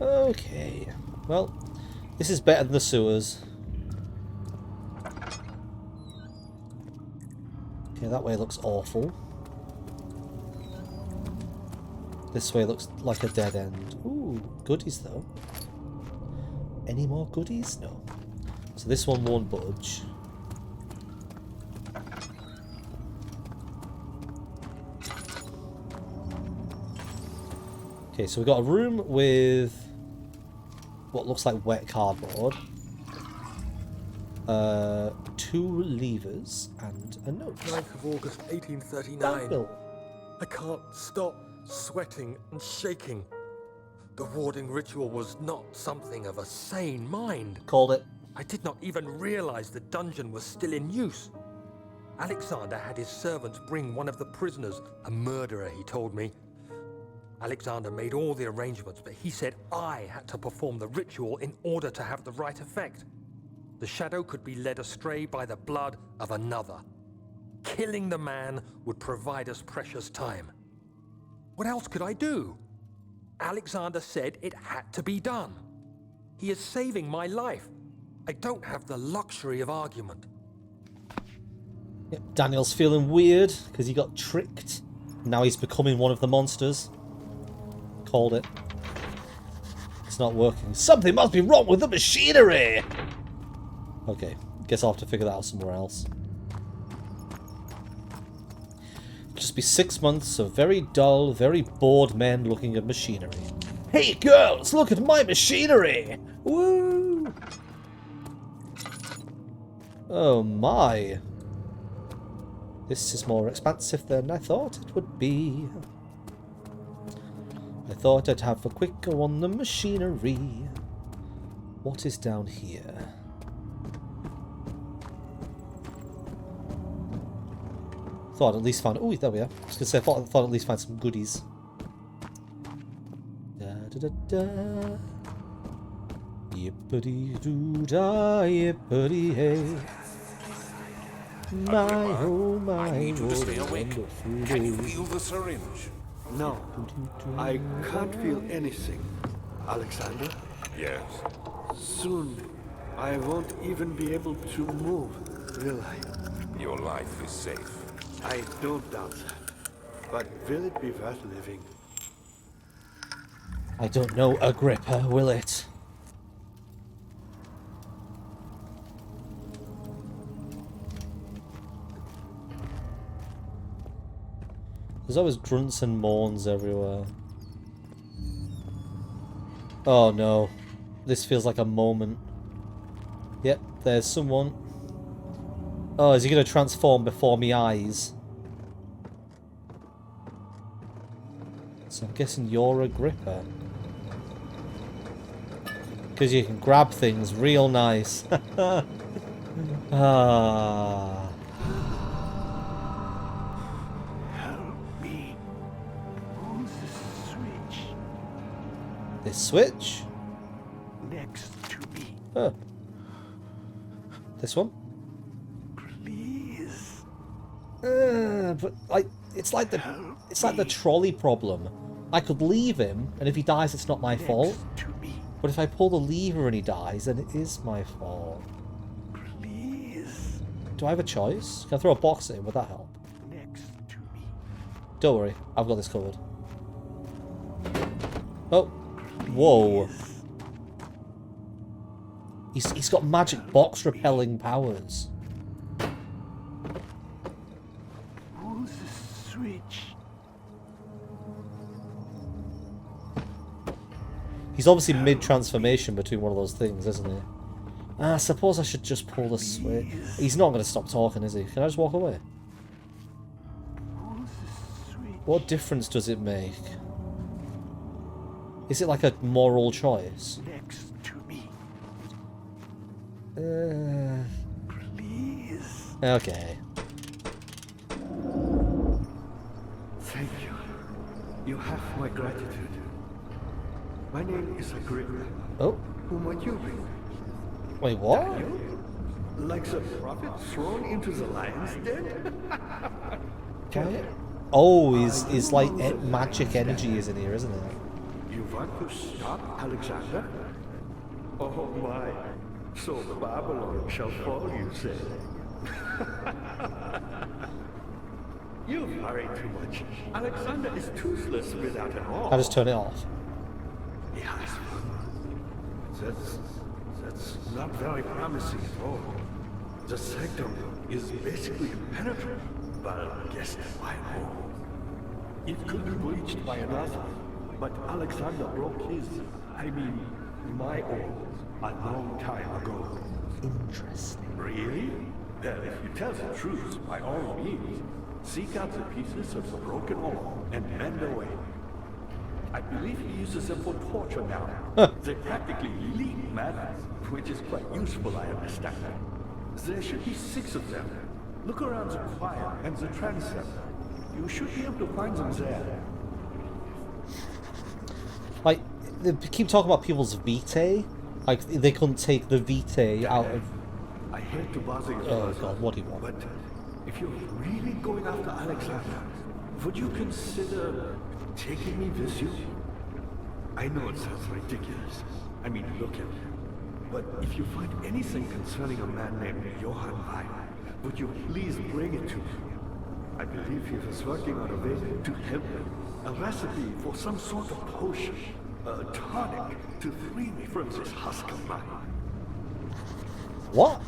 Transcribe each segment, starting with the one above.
Okay. Well, this is better than the sewers. Okay, that way looks awful. This way looks like a dead end. Ooh, goodies though. Any more goodies? No. So this one won't budge. Okay, so we've got a room with what looks like wet cardboard. 2 levers and a note. 9th of August, 1839. Daniel. I can't stop sweating and shaking. The warding ritual was not something of a sane mind. Called it. I did not even realize the dungeon was still in use. Alexander had his servants bring one of the prisoners, a murderer, he told me. Alexander made all the arrangements, but he said I had to perform the ritual in order to have the right effect. The shadow could be led astray by the blood of another. Killing the man would provide us precious time. What else could I do? Alexander said it had to be done. He is saving my life. I don't have the luxury of argument. Yep, Daniel's feeling weird because he got tricked. Now he's becoming one of the monsters. Called it. It's not working. Something must be wrong with the machinery! Okay, guess I'll have to figure that out somewhere else. Just be 6 months of very dull, very bored men looking at machinery. Hey girls, look at my machinery! Woo! Oh my. This is more expansive than I thought it would be. I thought I'd have a quick go on the machinery. What is down here? Thought I'd at least find... Oh, there we are. I was going to say, I thought I'd at least find some goodies. Da-da-da-da. Yippity-doo-da, yippity-hey. My, oh my, I need you to stay awake. wonderful Can you day. feel the syringe? No, I can't feel anything. Alexander, Yes. soon I won't even be able to move, will I? Your life is safe. I don't doubt that. But will it be worth living? I don't know, Agrippa, will it? There's always grunts and moans everywhere. Oh no. This feels like a moment. Yep, there's someone. Oh, is he going to transform before me eyes? So I'm guessing you're Agrippa. Because you can grab things real nice. Ah. Help me. Who's the switch? This switch? Next to me, Oh. This one? please. But like it's like the trolley problem. I could leave him, and if he dies, it's not my fault. Next to me, But if I pull the lever and he dies, then it is my fault. please. Do I have a choice? Can I throw a box at him? Would that help? Next to me, Don't worry, I've got this covered. Oh, whoa! He's got magic box repelling powers. who's the switch? He's obviously mid-transformation between one of those things, isn't he? I suppose I should just pull the switch. He's not going to stop talking, is he? Can I just walk away? Who's the switch? What difference does it make? Is it like a moral choice? Next to me, please. Okay. Thank you. You have my gratitude. My name is Agrippa. Oh, Who might you be? wait, what? You? Like the prophet thrown into the lion's den? Tell me, Oh, he's like magic energy is in here, isn't it? You want to stop Alexander? Oh my. So Babylon shall fall, you say? You worry too much. Alexander is toothless without an arm. I just turn it off. Yes. That's not very promising at all. The sanctum is basically impenetrable, but guess why more? It could be breached by another, but Alexander broke his, my own, a long time ago. Interesting. Really? Well, if you tell the truth, by all means, seek out the pieces of the broken arm and mend away. I believe he uses them for torture now. They practically leak madness, which is quite useful, I understand. There should be 6 of them. Look around the choir and the transept. You should be able to find them there. Like, they keep talking about people's vitae. Like, they couldn't take the vitae out of... I hate to bother you. Oh god, what do you want? But if you're really going after Alexander, would you consider taking me with you? I know it sounds ridiculous. I mean, look at me. But if you find anything concerning a man named Johann Wein, would you please bring it to me? I believe he was working on a way to help me. A recipe for some sort of potion. A tonic to free me from this husk of mine. What?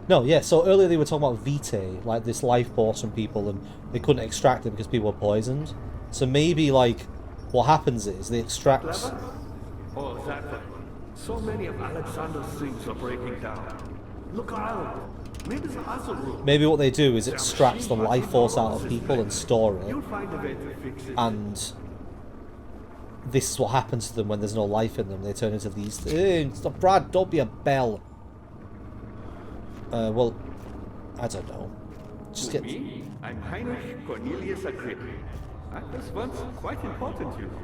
No, yeah, so earlier they were talking about vitae, like this life force from people, and they couldn't extract it because people were poisoned. So maybe, like, what happens is they extract... Clever? Oh, that one. So many of Alexander's things are breaking down. Look around. Maybe the other room. Maybe what they do is extract the life force out of people and store it, You'll find a way to fix it. and this is what happens to them when there's no life in them. They turn into these things. Stop, Brad, don't be a bell. Well, I don't know. Just get... Me? I'm Heinrich Cornelius Agrippa. I was once quite important, you know.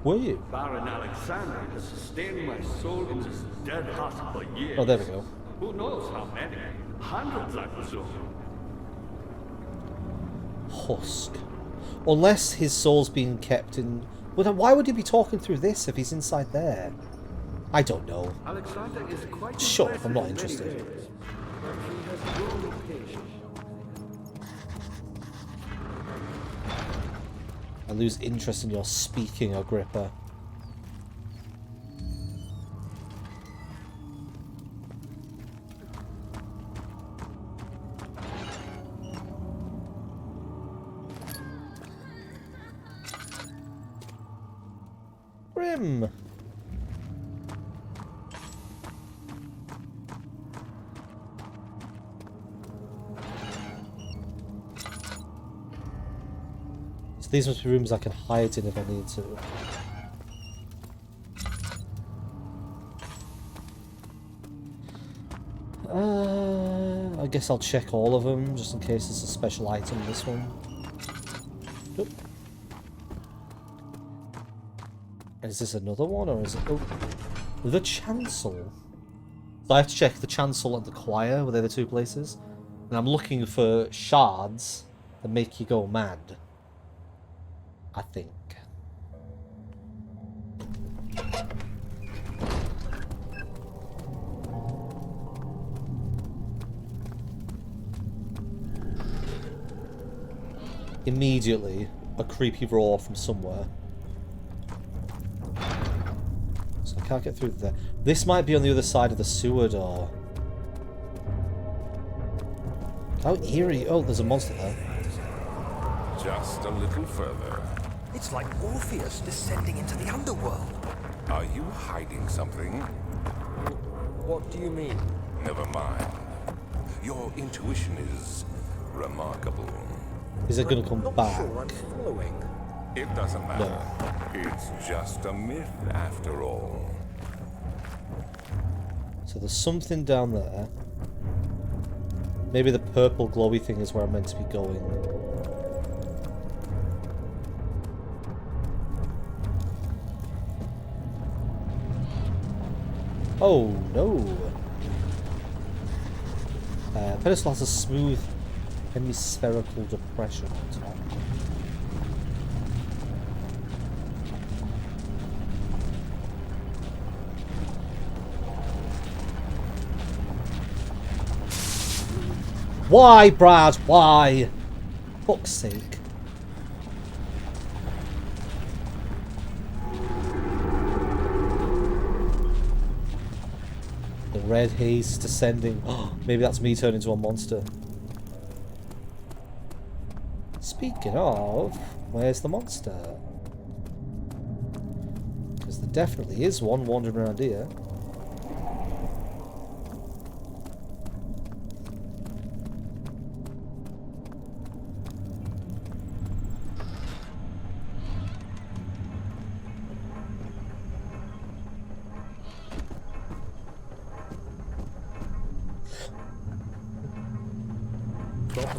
Were you? Baron Alexander has sustained my soul in this dead husk for years. Oh, there we go. Who knows how many? Hundreds, I presume. Husk. Unless his soul's being kept in... Well, then why would he be talking through this if he's inside there? I don't know. Alexander is quite Shut up, I'm not impressive in many interested. ways, but he has grown impatient. I lose interest in your speaking, Agrippa. Grim. So these must be rooms I can hide in if I need to. I guess I'll check all of them just in case there's a special item in this one. Nope. Is this another one, or is it... Oh, the chancel. So I have to check the chancel and the choir, were they the 2 places? And I'm looking for shards that make you go mad. I think. Immediately, a creepy roar from somewhere. So I can't get through there. This might be on the other side of the sewer door. How eerie. Oh, there's a monster there. Just a little further. It's like Orpheus descending into the underworld. Are you hiding something? What do you mean? Never mind. Your intuition is remarkable. Is it going to come Not back? sure I'm following. It doesn't matter. It's just a myth after all. So there's something down there. Maybe the purple glowy thing is where I'm meant to be going. Oh no! Pedestal has a smooth hemispherical depression on top. Why, Brad? Why? Fuck's sake. The red haze descending. Maybe that's me turning into a monster. Speaking of, where's the monster? Because there definitely is one wandering around here.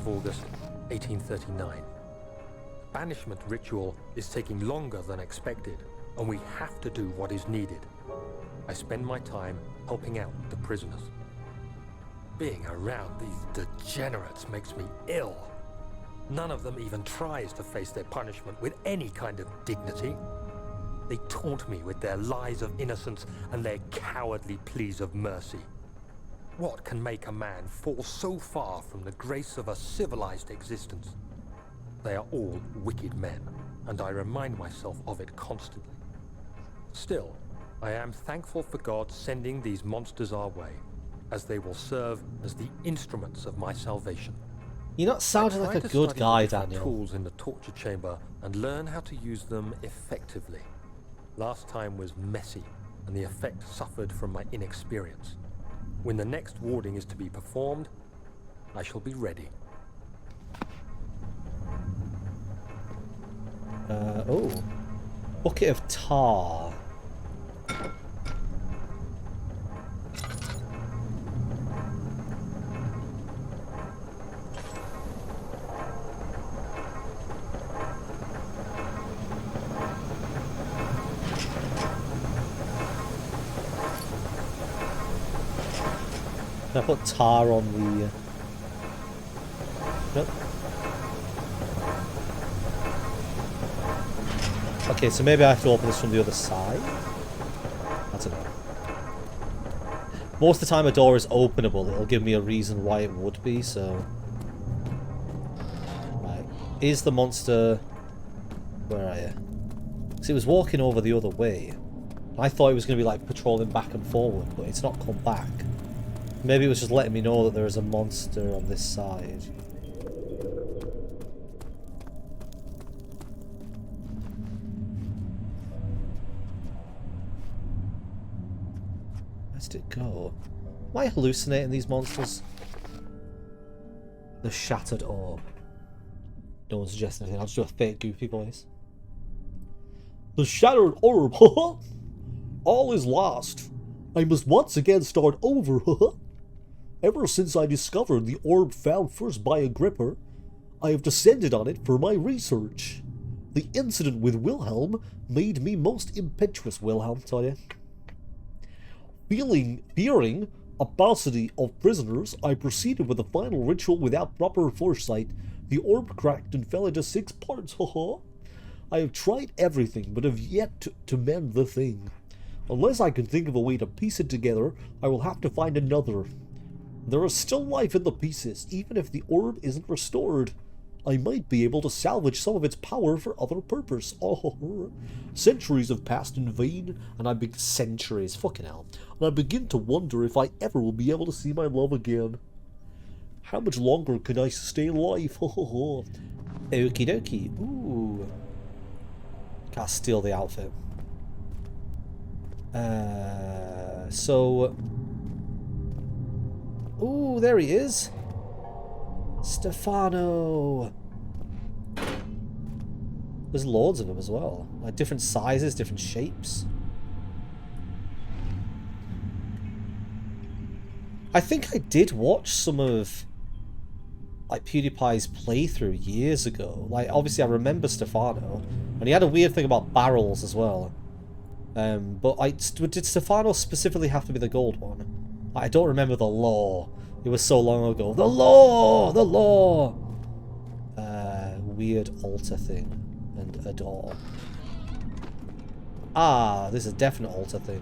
August 1839. Banishment ritual is taking longer than expected, and we have to do what is needed. I spend my time helping out the prisoners. Being around these degenerates makes me ill. None of them even tries to face their punishment with any kind of dignity. They taunt me with their lies of innocence and their cowardly pleas of mercy. What can make a man fall so far from the grace of a civilized existence? They are all wicked men, and I remind myself of it constantly. Still, I am thankful for God sending these monsters our way, as they will serve as the instruments of my salvation. You're not sounding like a good guy, Daniel. Tools in the torture chamber and learn how to use them effectively. Last time was messy, and the effect suffered from my inexperience. When the next warding is to be performed, I shall be ready. Oh. Bucket of tar. Can I put tar on the... Nope. Okay, so maybe I have to open this from the other side? I don't know. Most of the time a door is openable, it'll give me a reason why it would be, so... Right. Is the monster... Where are you? Because he was walking over the other way. I thought he was going to be like patrolling back and forward, but it's not come back. Maybe it was just letting me know that there is a monster on this side. Where did it go? Am I hallucinating these monsters? The shattered orb. No one suggests anything, I'll just do a fake goofy voice. The shattered orb, all is lost. I must once again start over, Ever since I discovered the orb found first by Agrippa, I have descended on it for my research. The incident with Wilhelm made me most impetuous, Wilhelm, tell you. Fearing a paucity of prisoners, I proceeded with the final ritual without proper foresight. The orb cracked and fell into 6 parts, I have tried everything, but have yet to mend the thing. Unless I can think of a way to piece it together, I will have to find another. There is still life in the pieces, even if the orb isn't restored. I might be able to salvage some of its power for other purpose. Centuries have passed in vain, and I begin centuries, fucking hell. And I begin to wonder if I ever will be able to see my love again. How much longer can I sustain life? Okie dokie. Ooh. Can't steal the outfit. So... Ooh, there he is. Stefano. There's loads of them as well. Like different sizes, different shapes. I think I did watch some of like PewDiePie's playthrough years ago. Like obviously I remember Stefano, and he had a weird thing about barrels as well. But did Stefano specifically have to be the gold one? I don't remember the law. It was so long ago. The law! The law! Weird altar thing. And a door. Ah, this is a definite altar thing.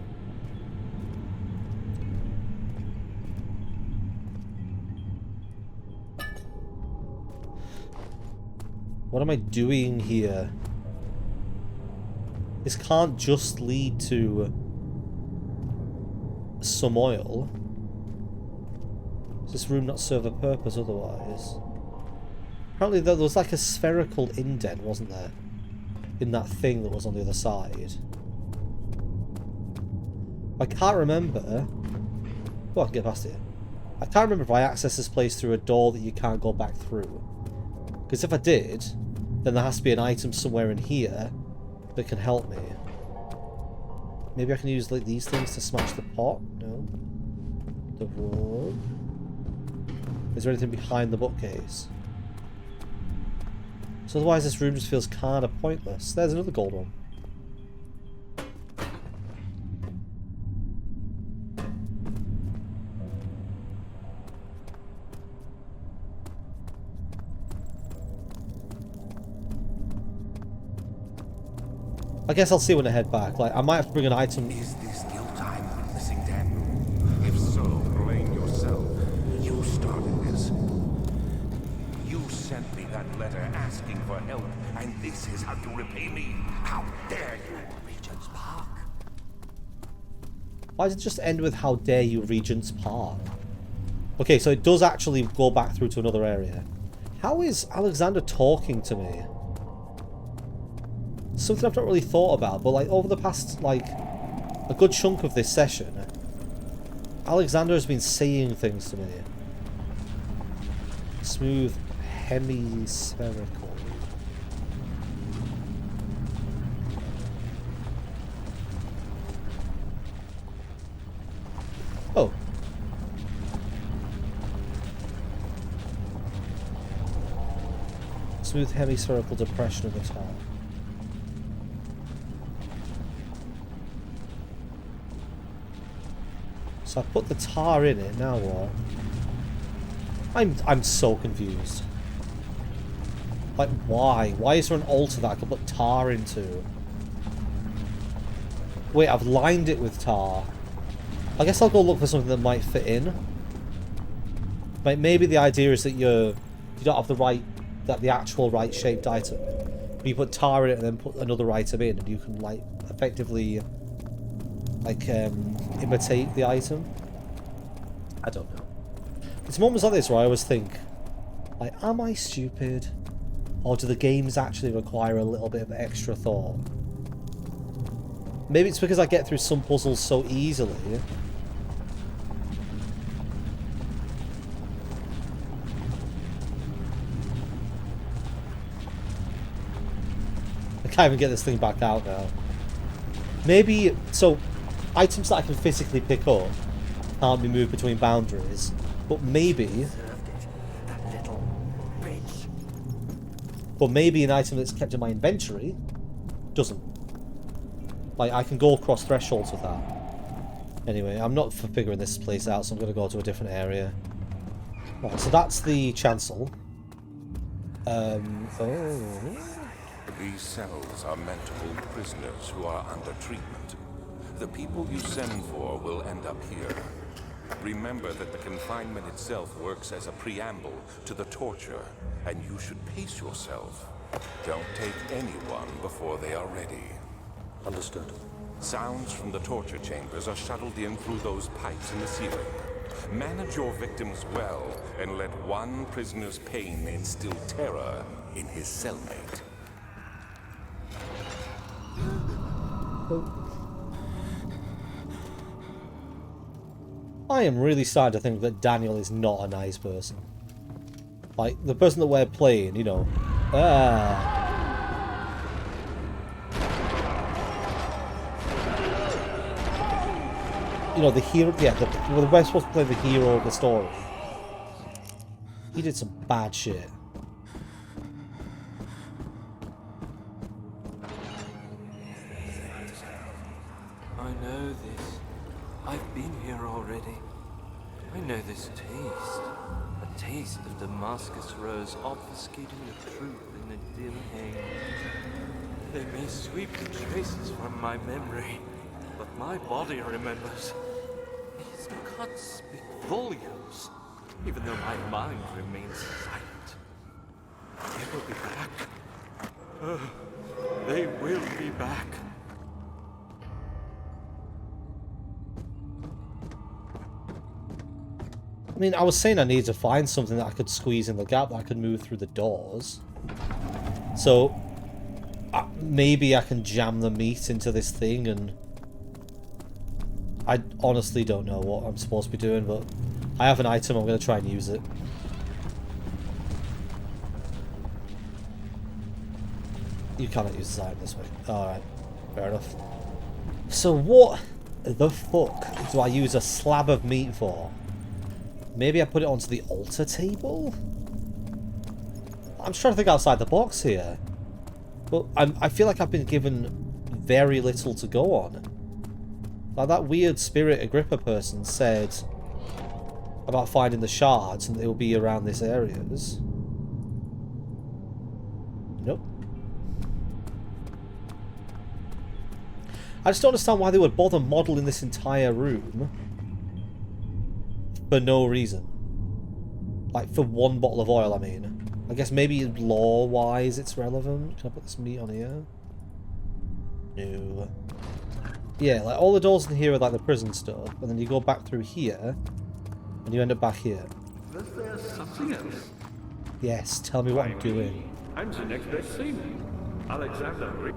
What am I doing here? This can't just lead to some oil. Does this room not serve a purpose otherwise? Apparently there was like a spherical indent, wasn't there? In that thing that was on the other side. I can't remember. Oh, I can get past it. I can't remember if I access this place through a door that you can't go back through. Because if I did, then there has to be an item somewhere in here that can help me. Maybe I can use like these things to smash the pot? No. The rug. Is there anything behind the bookcase? So otherwise this room just feels kind of pointless. There's another gold one. I guess I'll see when I head back. Like, I might have to bring an item. Is this guilt I'm witnessing, Dan? If so, blame yourself. You started this. You sent me that letter asking for help, and this is how you repay me? How dare you? Regent's Park. Why does it just end with "How dare you, Regent's Park"? Okay, so it does actually go back through to another area. How is Alexander talking to me? Something I've not really thought about, but like over the past like a good chunk of this session, Alexander has been saying things to me. Smooth hemispherical. Oh. Smooth hemispherical depression of the top. So I put the tar in it, now what? I'm so confused. Like, why? Why is there an altar that I can put tar into? Wait, I've lined it with tar. I guess I'll go look for something that might fit in. Like, maybe the idea is that you don't have the actual right shaped item. But you put tar in it and then put another item in, and you can like effectively like imitate the item. I don't know. It's moments like this where I always think, like, am I stupid? Or do the games actually require a little bit of extra thought? Maybe it's because I get through some puzzles so easily. I can't even get this thing back out now. Maybe, so, items that I can physically pick up can't be moved between boundaries, but maybe... But maybe an item that's kept in my inventory doesn't. Like, I can go across thresholds with that. Anyway, I'm not for figuring this place out, so I'm going to go to a different area. Right, so that's the chancel. Oh... These cells are meant to hold prisoners who are under treatment. The people you send for will end up here. Remember that the confinement itself works as a preamble to the torture, and you should pace yourself. Don't take anyone before they are ready. Understood. Sounds from the torture chambers are shuttled in through those pipes in the ceiling. Manage your victims well, and let one prisoner's pain instill terror in his cellmate. I am really starting to think that Daniel is not a nice person. Like, the person that we're playing, you know. You know, the hero, yeah, we're supposed to play the hero of the story. He did some bad shit. I know this. I've been here already. I know this taste. A taste of Damascus rose obfuscating the truth in a dim haze. They may sweep the traces from my memory, but my body remembers. These cuts speak volumes, even though my mind remains silent. They will be back. They will be back. I mean, I was saying I need to find something that I could squeeze in the gap that I could move through the doors. So, maybe I can jam the meat into this thing, and I honestly don't know what I'm supposed to be doing, but I have an item, I'm going to try and use it. You cannot use this item this way. Alright, fair enough. So what the fuck do I use a slab of meat for? Maybe I put it onto the altar table? I'm just trying to think outside the box here. But I feel like I've been given very little to go on. Like that weird Spirit Agrippa person said about finding the shards and they will be around this areas. Nope. I just don't understand why they would bother modelling this entire room for no reason. Like, for one bottle of oil, I mean. I guess maybe lore-wise it's relevant. Can I put this meat on here? No. Yeah, like, all the doors in here are like the prison stuff, and then you go back through here, and you end up back here. Was there something else? Yes, tell me what I'm doing. I'm the next best thing. Alexander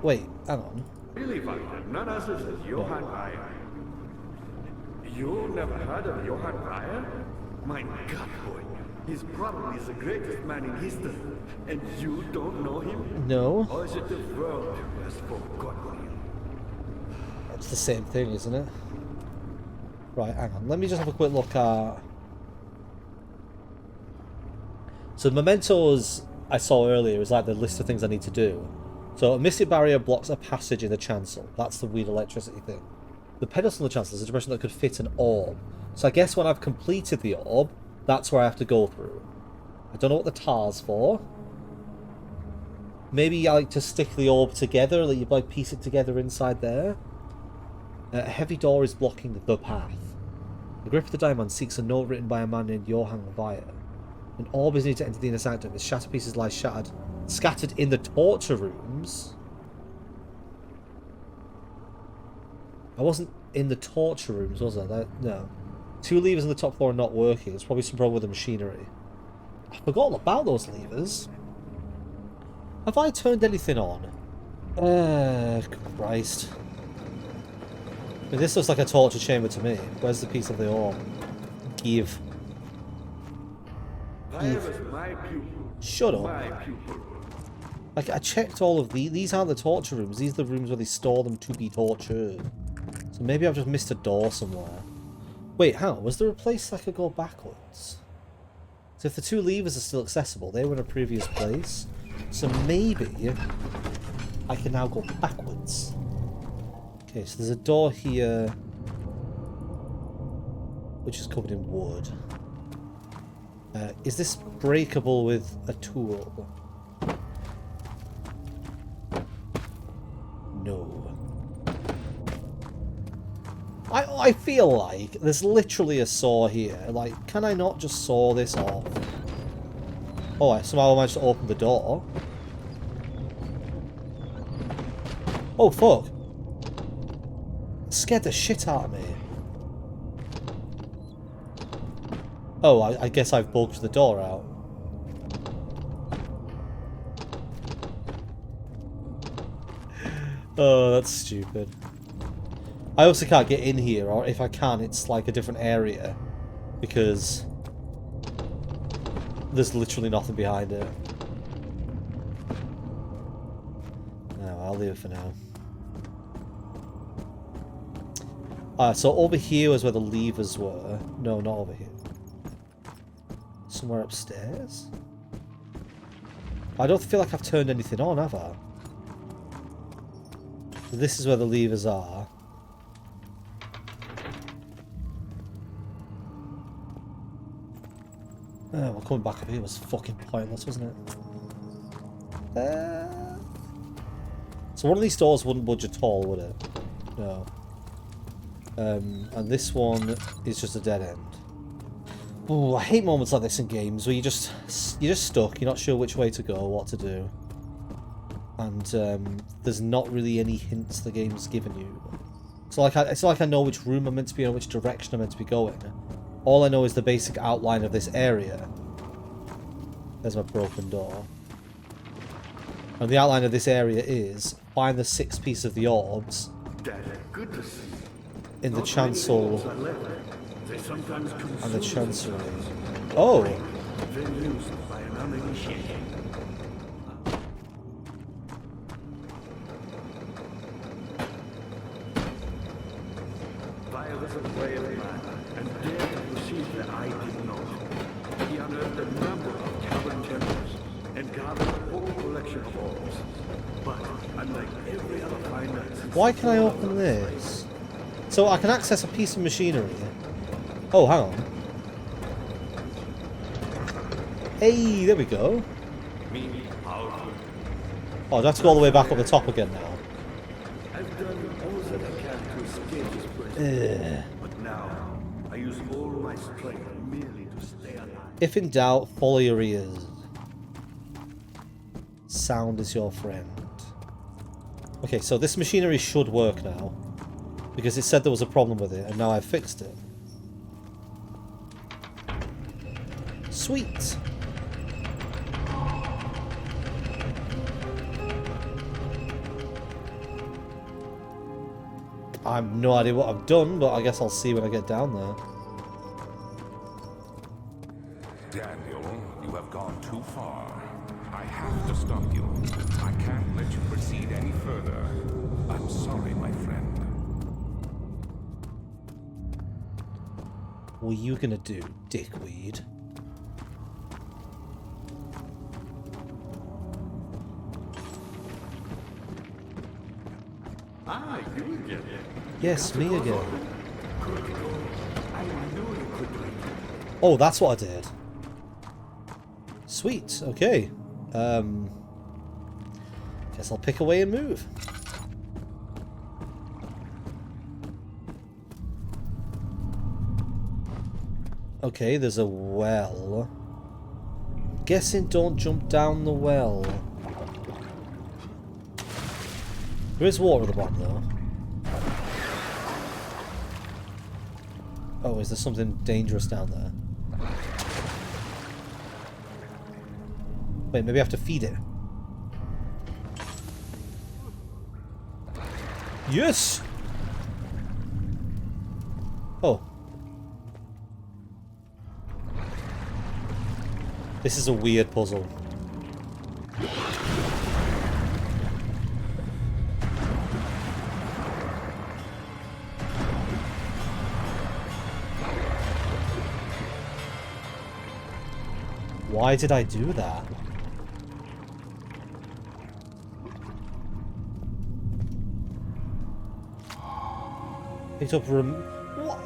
Wait, hang on. really find him. None other than Johann Weyer. You never heard of Johann Weyer? My God, boy. He's probably the greatest man in history. And you don't know him? No. Or is it the world who has forgotten him? It's the same thing, isn't it? Right, hang on. Let me just have a quick look at... So the mementos I saw earlier is like the list of things I need to do. So a mystic barrier blocks a passage in the chancel. That's the weird electricity thing. The pedestal in the chancel is a depression that could fit an orb. So I guess when I've completed the orb, that's where I have to go through. I don't know what the tar's for. Maybe I like to stick the orb together, like you like piece it together inside there. A heavy door is blocking the path. The grip of the diamond seeks a note written by a man named Johann Weyer. An orb is needed to enter the inner sanctum. Its shattered pieces lie scattered in the torture rooms. I wasn't in the torture rooms, was I? No. 2 levers on the top floor are not working. There's probably some problem with the machinery. I forgot all about those levers. Have I turned anything on? Christ. I mean, this looks like a torture chamber to me. Where's the piece of the orb? Give. Weyer was my pupil. Shut up. My pupil. Like, I checked all of these aren't the torture rooms. These are the rooms where they store them to be tortured. So maybe I've just missed a door somewhere. Wait, hang on. Was there a place I could go backwards? So if the 2 levers are still accessible, they were in a previous place. So maybe I can now go backwards. Okay, so there's a door here, which is covered in wood. Is this breakable with a tool? No. I feel like there's literally a saw here. Like, can I not just saw this off? Oh, I somehow managed to open the door. Oh, fuck. Scared the shit out of me. Oh, I guess I've bulged the door out. Oh, that's stupid. I also can't get in here, or if I can, it's like a different area. Because there's literally nothing behind it. No, I'll leave it for now. So over here was where the levers were. No, not over here. Somewhere upstairs? I don't feel like I've turned anything on, have I? So this is where the levers are. Oh, well, coming back up here was fucking pointless, wasn't it? So one of these doors wouldn't budge at all, would it? No. And this one is just a dead end. Oh, I hate moments like this in games where you're just stuck. You're not sure which way to go, what to do. and there's not really any hints the game's given you. So it's like I know which room I'm meant to be in or which direction I'm meant to be going. All I know is the basic outline of this area. There's my broken door. And the outline of this area is find the 6 piece of the orbs in the chancel and the chancery. Oh! Violence of way of man, and dared to perceive that I did not. He unearthed a number of cavern temples and gathered a whole collection of orbs. But unlike every other finder, Why can I open this? So I can access a piece of machinery. Oh, hang on. Hey, there we go. Oh, do I have to go all the way back up the top again now? I've done all that I can to escape this place. But now, I use all my strength merely to stay alive. If in doubt, follow your ears. Sound is your friend. Okay, so this machinery should work now. Because it said there was a problem with it, and now I've fixed it. Sweet! I have no idea what I've done, but I guess I'll see when I get down there. Daniel, you have gone too far. I have to stop you. I can't let you proceed any further. I'm sorry, my friend. What are you gonna do, dickweed? Ah, you again. Yes, me again. Oh, that's what I did. Sweet, okay. Guess I'll pick away and move. Okay, there's a well. Guessing don't jump down the well. There is water at the bottom though. Oh, is there something dangerous down there? Wait, maybe I have to feed it. Yes! Oh. This is a weird puzzle. Why did I do that? Picked up what?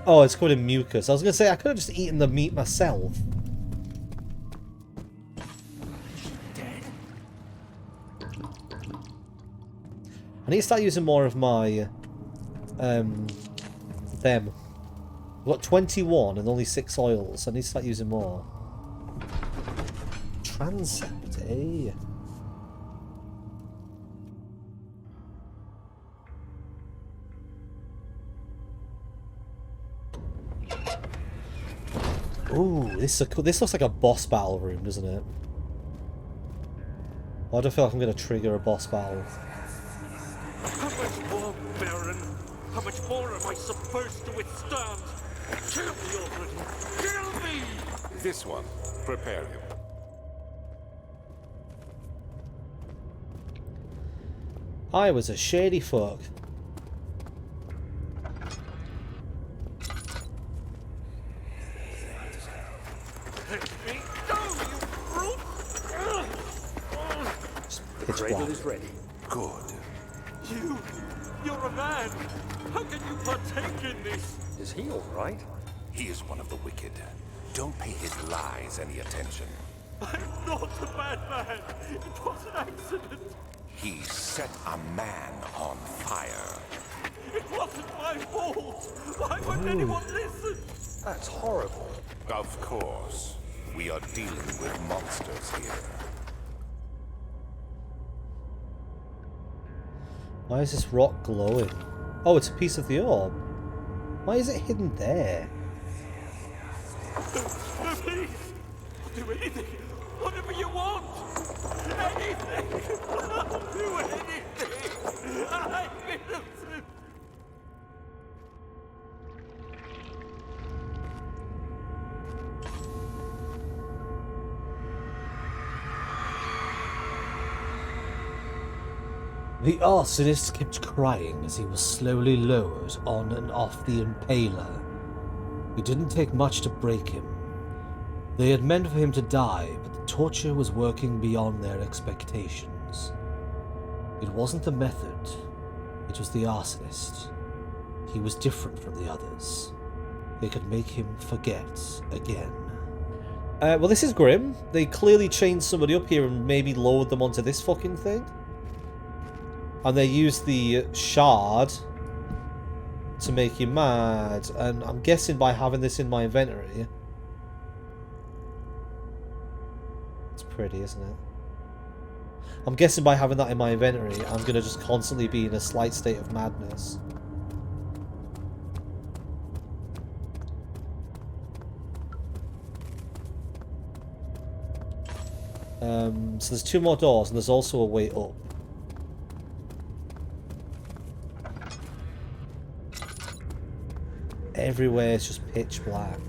Oh, it's covered in mucus. I was gonna say I could have just eaten the meat myself. I need to start using more of my them. I've got 21 and only 6 oils. I need to start using more. Transept, eh? Ooh, this looks like a boss battle room, doesn't it? Why do I feel like I'm going to trigger a boss battle? How much more, Baron? How much more am I supposed to withstand? Kill me already! Kill me! This one. Prepare him. I was a shady fuck. Let me go, you brute! Pitch Cradle black. is ready. Good. You're a man! How can you partake in this? Is he all right? He is one of the wicked. Don't pay his lies any attention. I'm not a bad man! It was an accident! He set a man on fire. It wasn't my fault! Why wouldn't anyone listen? That's horrible. Of course. We are dealing with monsters here. Why is this rock glowing? Oh, it's a piece of the orb. Why is it hidden there? Please! I'll do anything! Whatever you want! Anything! I'll do anything! I'm innocent! The arsonist kept crying as he was slowly lowered on and off the impaler. It didn't take much to break him. They had meant for him to die, but the torture was working beyond their expectations. It wasn't the method, it was the arsonist. He was different from the others. They could make him forget again. Well, this is grim. They clearly chained somebody up here and maybe lowered them onto this fucking thing. And they used the shard to make you mad. And I'm guessing by having this in my inventory... It's pretty, isn't it? I'm guessing by having that in my inventory, I'm going to just constantly be in a slight state of madness. So there's 2 more doors, and there's also a way up. Everywhere is just pitch black.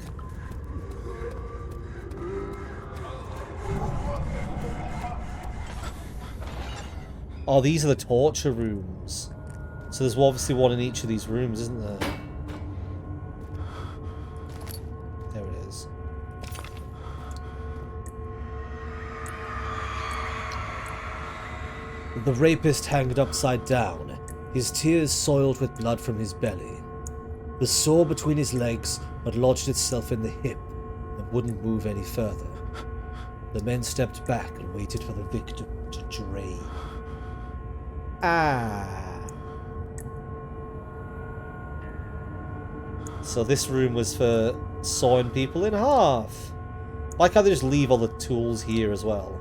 Oh, these are the torture rooms. So there's obviously one in each of these rooms, isn't there? There it is. The rapist hanged upside down, his tears soiled with blood from his belly. The sore between his legs had lodged itself in the hip and wouldn't move any further. The men stepped back and waited for the victim to drain. Ah. So this room was for sawing people in half. Like how they just leave all the tools here as well.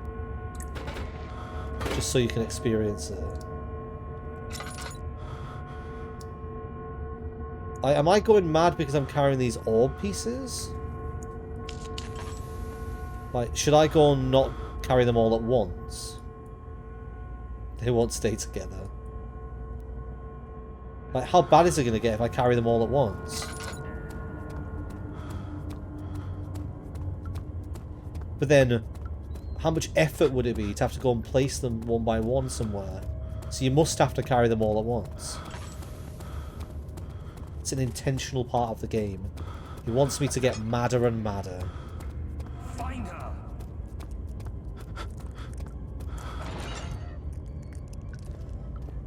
Just so you can experience it. Am I going mad because I'm carrying these orb pieces? Like, should I go and not carry them all at once? They won't stay together. Like, how bad is it going to get if I carry them all at once? But then, how much effort would it be to have to go and place them one by one somewhere? So you must have to carry them all at once. It's an intentional part of the game. He wants me to get madder and madder. Find her!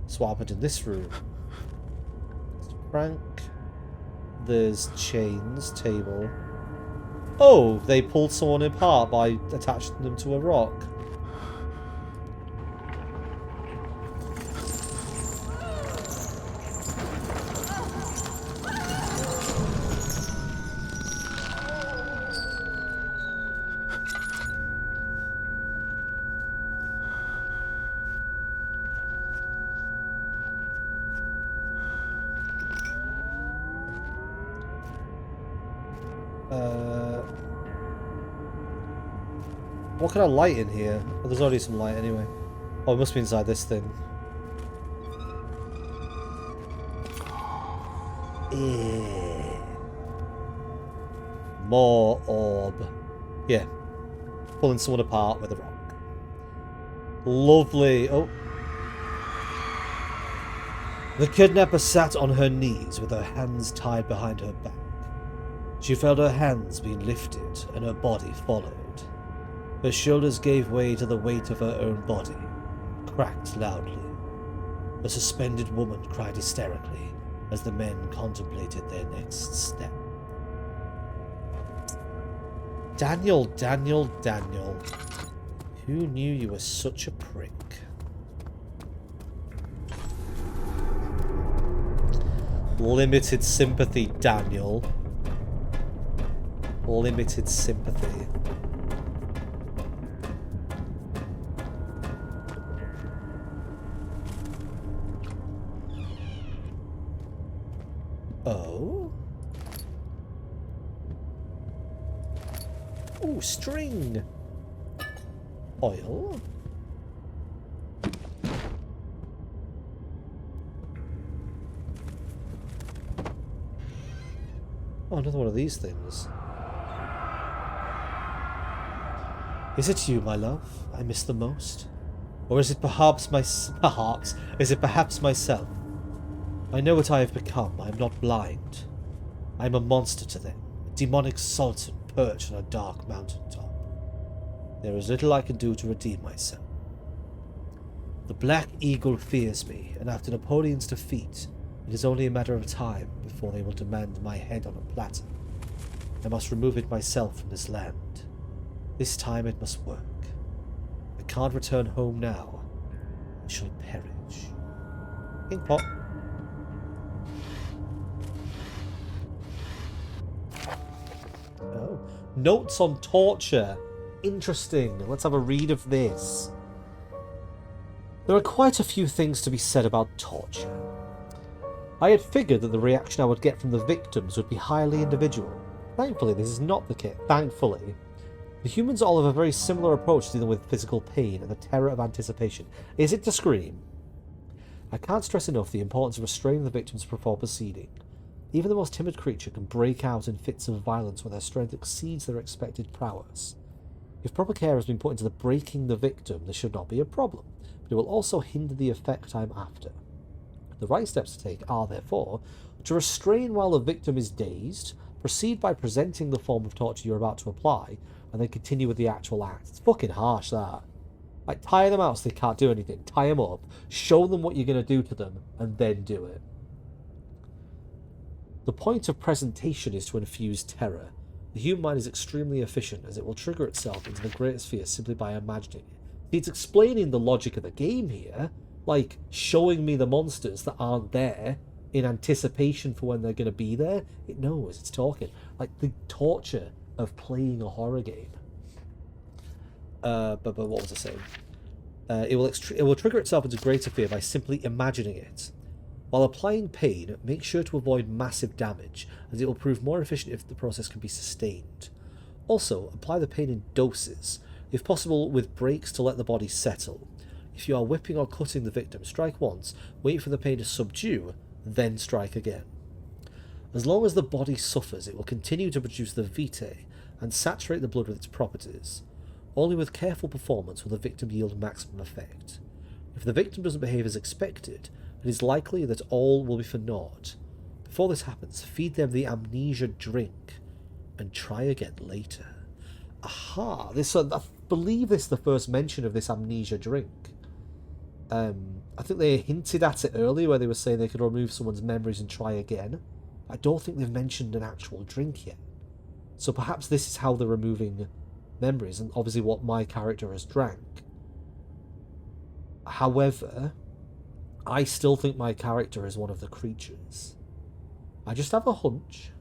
So what happened in this room? Frank. There's chains, table. Oh, they pulled someone apart by attaching them to a rock. What kind of light in here? Oh, there's already some light anyway. Oh, it must be inside this thing. More orb. Yeah. Pulling someone apart with a rock. Lovely. Oh. The kidnapper sat on her knees with her hands tied behind her back. She felt her hands being lifted and her body followed. Her shoulders gave way to the weight of her own body, cracked loudly. The suspended woman cried hysterically as the men contemplated their next step. Daniel, Daniel, Daniel. Who knew you were such a prick? Limited sympathy, Daniel. Limited sympathy. Oh? Ooh, string! Oil? Oh, another one of these things. Is it you, my love, I miss the most? Or is it perhaps myself? I know what I have become. I am not blind. I am a monster to them, a demonic sultan perched on a dark mountaintop. There is little I can do to redeem myself. The Black Eagle fears me, and after Napoleon's defeat, it is only a matter of time before they will demand my head on a platter. I must remove it myself from this land. This time it must work. I can't return home now. I shall perish. Pink pot. Oh. Notes on torture. Interesting. Let's have a read of this. There are quite a few things to be said about torture. I had figured that the reaction I would get from the victims would be highly individual. Thankfully, this is not the case. Thankfully. The humans all have a very similar approach to dealing with physical pain and the terror of anticipation. Is it to scream? I can't stress enough the importance of restraining the victims before proceeding. Even the most timid creature can break out in fits of violence when their strength exceeds their expected prowess. If proper care has been put into the breaking the victim, this should not be a problem, but it will also hinder the effect I am after. The right steps to take are, therefore, to restrain while the victim is dazed, proceed by presenting the form of torture you're about to apply, and then continue with the actual act. It's fucking harsh, that. Like, tire them out so they can't do anything. Tie them up, show them what you're going to do to them, and then do it. The point of presentation is to infuse terror. The human mind is extremely efficient, as it will trigger itself into the greatest fear simply by imagining it. It's explaining the logic of the game here, like showing me the monsters that aren't there in anticipation for when they're going to be there. It knows, it's talking. Like the torture of playing a horror game. But what was I saying? It will trigger itself into greater fear by simply imagining it. While applying pain, make sure to avoid massive damage, as it will prove more efficient if the process can be sustained. Also, apply the pain in doses, if possible with breaks to let the body settle. If you are whipping or cutting the victim, strike once, wait for the pain to subdue, then strike again. As long as the body suffers, it will continue to produce the vitae and saturate the blood with its properties. Only with careful performance will the victim yield maximum effect. If the victim doesn't behave as expected, it is likely that all will be for naught. Before this happens, feed them the amnesia drink and try again later. Aha! I believe this is the first mention of this amnesia drink. I think they hinted at it earlier where they were saying they could remove someone's memories and try again. I don't think they've mentioned an actual drink yet. So perhaps this is how they're removing memories, and obviously what my character has drank. However, I still think my character is one of the creatures. I just have a hunch.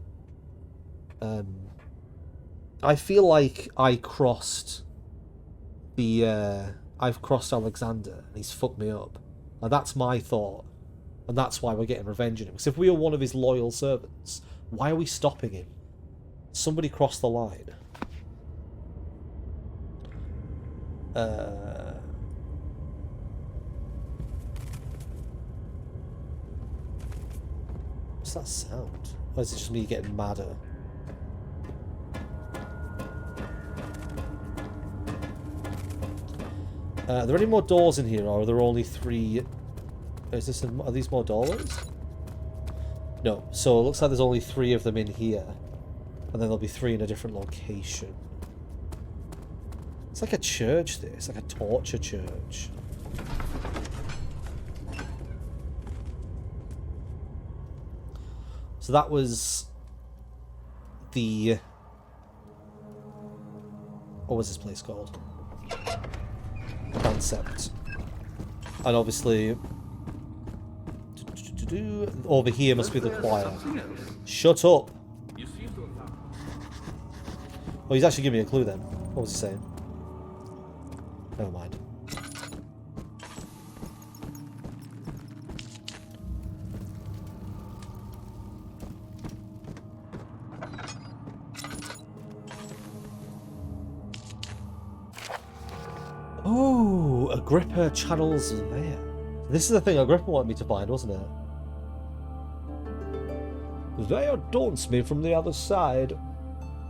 I feel like I've crossed Alexander and he's fucked me up. Now that's my thought. And that's why we're getting revenge on him. Because if we are one of his loyal servants, why are we stopping him? Somebody crossed the line. What's that sound? Or is it just me getting madder? Are there any more doors in here, or are there only 3? Are these more doorways? No. So it looks like there's only 3 of them in here, and then there'll be 3 in a different location. It's like a church. This, like a torture church. So that was the... What was this place called? Concept. And obviously... Over here must be the choir. Shut up! Oh, he's actually giving me a clue then. What was he saying? Never mind. Agrippa channels Vea. This is the thing Agrippa wanted me to find, wasn't it? Vea daunts me from the other side.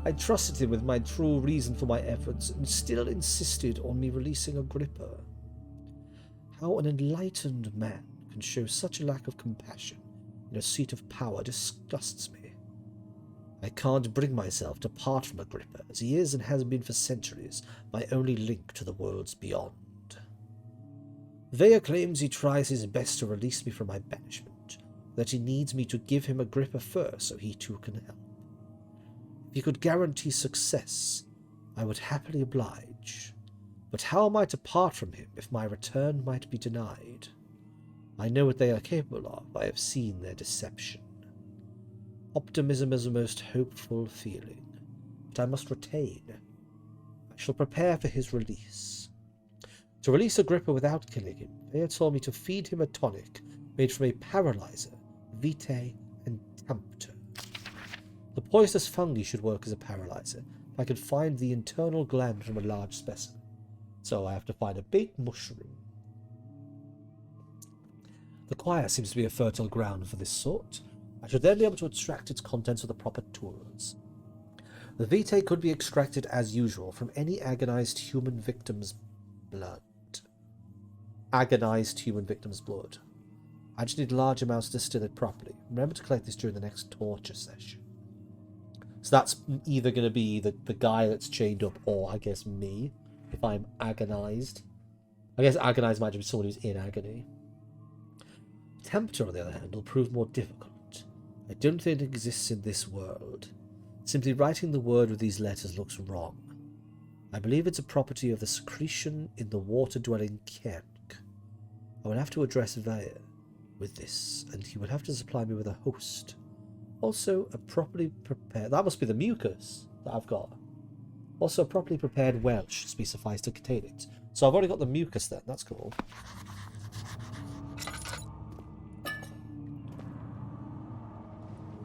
I trusted him with my true reason for my efforts and still insisted on me releasing Agrippa. How an enlightened man can show such a lack of compassion in a seat of power disgusts me. I can't bring myself to part from Agrippa, as he is and has been for centuries my only link to the worlds beyond. Vea claims he tries his best to release me from my banishment, that he needs me to give him Agrippa first so he too can help. If he could guarantee success, I would happily oblige. But how am I to part from him if my return might be denied? I know what they are capable of. I have seen their deception. Optimism is a most hopeful feeling, but I must retain. I shall prepare for his release. To release Agrippa without killing him, they had told me to feed him a tonic made from a paralyzer, vitae, and tempter. The poisonous fungi should work as a paralyzer if I could find the internal gland from a large specimen. So I have to find a big mushroom. The choir seems to be a fertile ground for this sort. I should then be able to extract its contents with the proper tools. The vitae could be extracted as usual from any agonized human victim's blood. Agonized human victim's blood. I just need large amounts to distill it properly. Remember to collect this during the next torture session. So that's either going to be the guy that's chained up, or I guess me, if I'm agonized. I guess agonized might just be someone who's in agony. Tempter, on the other hand, will prove more difficult. I don't think it exists in this world. Simply writing the word with these letters looks wrong. I believe it's a property of the secretion in the water-dwelling gunk. I will have to address Vea with this, and he will have to supply me with a host. Also, a properly prepared... That must be the mucus that I've got. Also, a properly prepared well should be suffice to contain it. So I've already got the mucus then. That's cool.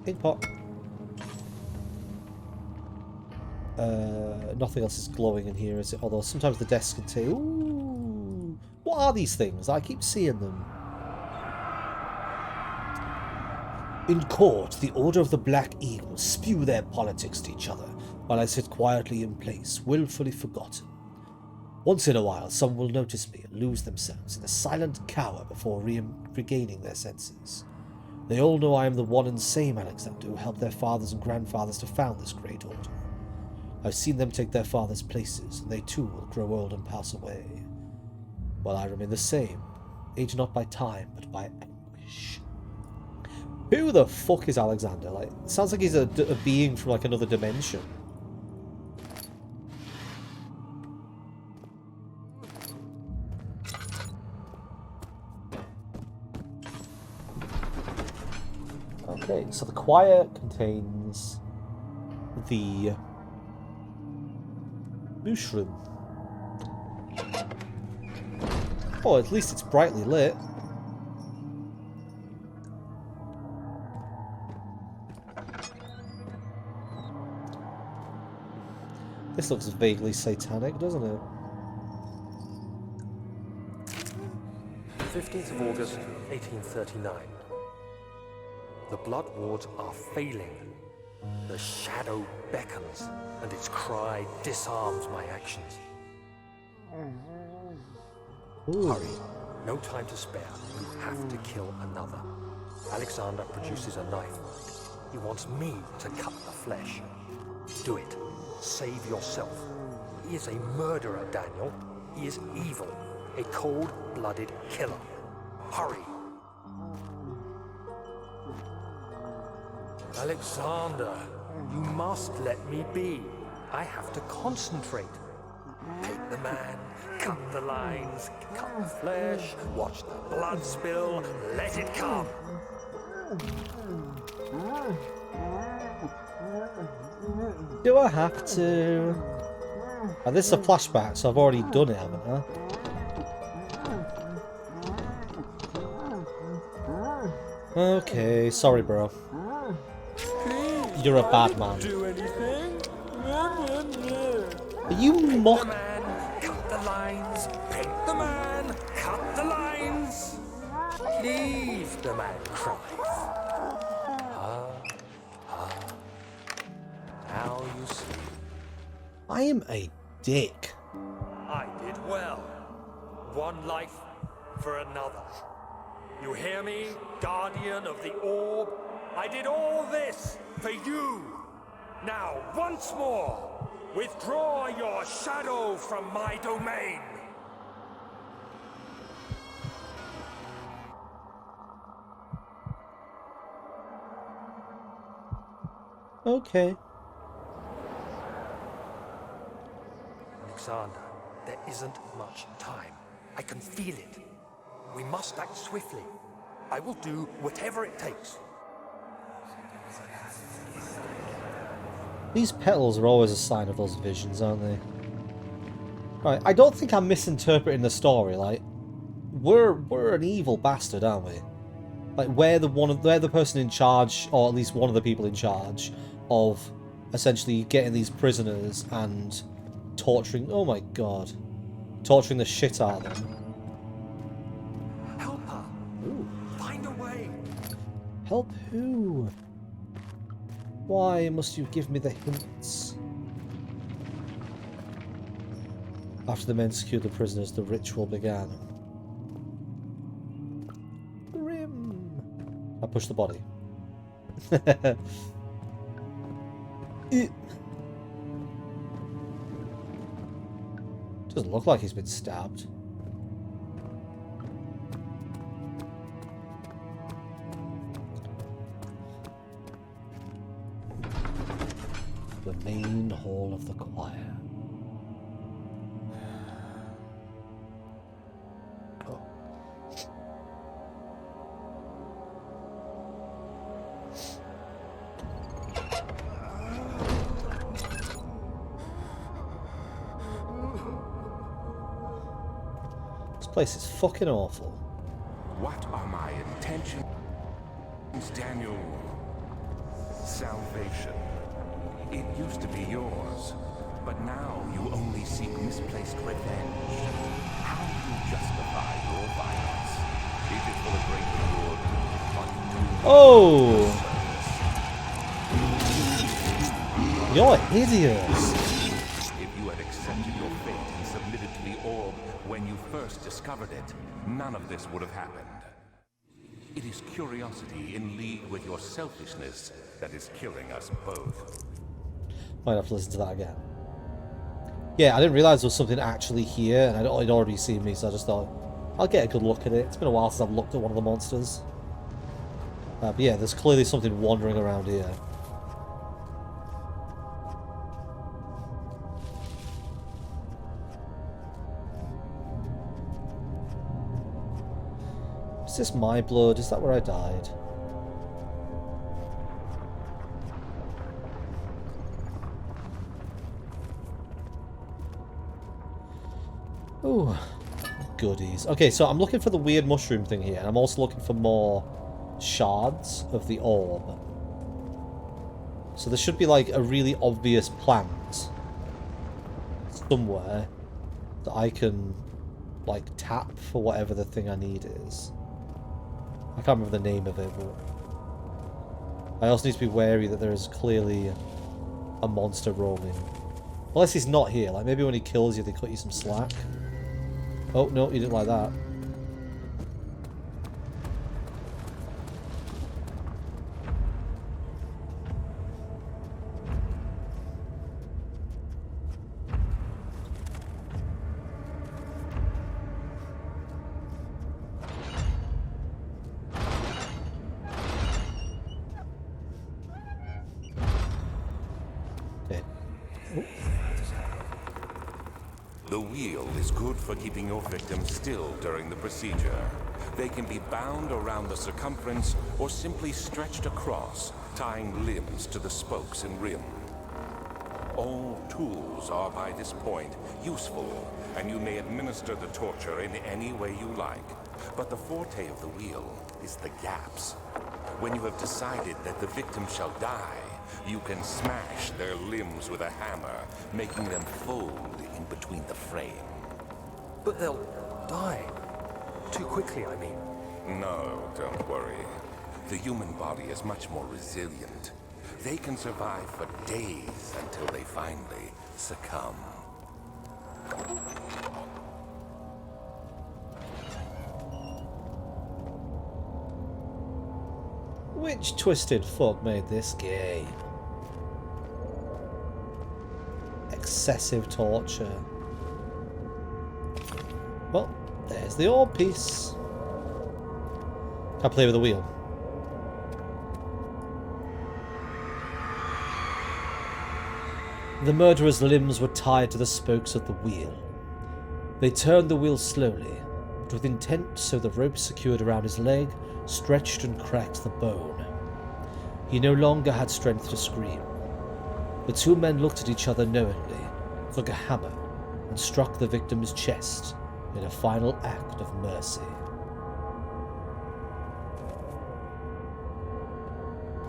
Ink pot. Nothing else is glowing in here, is it? Although sometimes the desks contain... Ooh! What are these things? I keep seeing them. In court, the Order of the Black Eagle spew their politics to each other, while I sit quietly in place, willfully forgotten. Once in a while, some will notice me and lose themselves in a silent cower before regaining their senses. They all know I am the one and same Alexander who helped their fathers and grandfathers to found this great order. I've seen them take their fathers' places, and they too will grow old and pass away. While I remain the same, aged not by time, but by anguish. Who the fuck is Alexander? Like, it sounds like he's a being from like another dimension. Okay, so the choir contains the mushroom. Oh, at least it's brightly lit. This looks vaguely satanic, doesn't it? 15th of August, 1839. The blood wards are failing. The shadow beckons, and its cry disarms my actions. Ooh. Hurry. No time to spare. You have to kill another. Alexander produces a knife. He wants me to cut the flesh. Do it. Save yourself. He is a murderer, Daniel. He is evil. A cold-blooded killer. Hurry. Alexander, you must let me be. I have to concentrate. Take the man, cut the lines, cut the flesh, watch the blood spill, let it come. Do I have to? Oh, this is a flashback, so I've already done it, haven't I? Okay, sorry, bro. You're a bad man. Do anything? Are you mock? Man, cut the lines, paint the man, believe the man cries. Now you see. I am a dick. I did well. One life for another. You hear me, guardian of the orb? I did all this for you. Now, once more, withdraw your shadow from my domain. Okay. Alexander, there isn't much time. I can feel it. We must act swiftly. I will do whatever it takes. These petals are always a sign of those visions, aren't they? Right, I don't think I'm misinterpreting the story. Like, we're an evil bastard, aren't we? Like, we're the person in charge, or at least one of the people in charge of essentially getting these prisoners and torturing. Oh my god, torturing the shit out of them. Help her. Ooh. Find a way. Help who? Why must you give me the hints? After the men secured the prisoners, the ritual began. Grim. I pushed the body. Doesn't look like he's been stabbed. The main hall of the choir. Oh. This place is fucking awful. What are my intentions, Daniel? Salvation. It used to be yours, but now you only seek misplaced revenge. How do you justify your violence? Is it for the greater good? Oh! You're hideous! If you had accepted your fate and submitted to the orb when you first discovered it, none of this would have happened. It is curiosity in league with your selfishness that is killing us both. Might have to listen to that again. Yeah, I didn't realise there was something actually here, and I'd already seen me, so I just thought, I'll get a good look at it. It's been a while since I've looked at one of the monsters. But yeah, there's clearly something wandering around here. Is this my blood? Is that where I died? Ooh, goodies. Okay, so I'm looking for the weird mushroom thing here, and I'm also looking for more shards of the orb. So there should be like a really obvious plant somewhere that I can like tap for whatever the thing I need is. I can't remember the name of it, but I also need to be wary that there is clearly a monster roaming. Unless he's not here, like maybe when he kills you they cut you some slack. Oh, no, you didn't like that. Okay. Oh. The wheel is good for keeping your victims still during the procedure. They can be bound around the circumference or simply stretched across, tying limbs to the spokes and rim. All tools are by this point useful, and you may administer the torture in any way you like. But the forte of the wheel is the gaps. When you have decided that the victim shall die, you can smash their limbs with a hammer, making them fold in between the frame. But they'll die. Too quickly, I mean. No, don't worry. The human body is much more resilient. They can survive for days until they finally succumb. Which twisted fuck made this game? Excessive torture. Well, there's the orb piece. Can I play with the wheel? The murderer's limbs were tied to the spokes of the wheel. They turned the wheel slowly, but with intent, so the rope secured around his leg stretched and cracked the bone. He no longer had strength to scream. The two men looked at each other knowingly, took a hammer, and struck the victim's chest in a final act of mercy.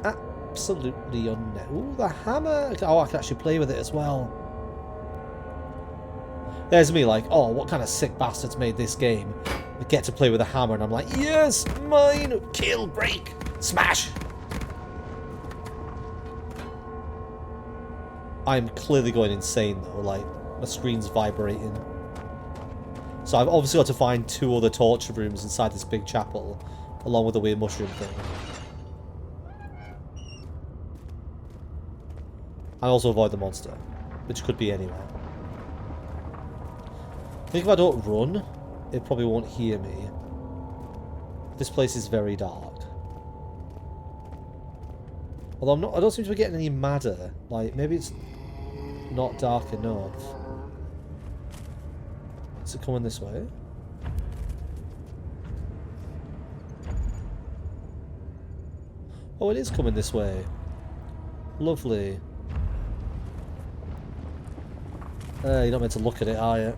Absolutely Ooh, the hammer! Oh, I can actually play with it as well. There's me like, oh, what kind of sick bastards made this game? I get to play with a hammer and I'm like, yes, mine! Kill, break, smash! I'm clearly going insane though, like, my screen's vibrating. So I've obviously got to find 2 other torture rooms inside this big chapel, along with the weird mushroom thing. And also avoid the monster, which could be anywhere. I think if I don't run, it probably won't hear me. This place is very dark. Although I don't seem to be getting any madder. Like, maybe it's not dark enough. Is it coming this way? Oh, it is coming this way. Lovely. You're not meant to look at it, are you?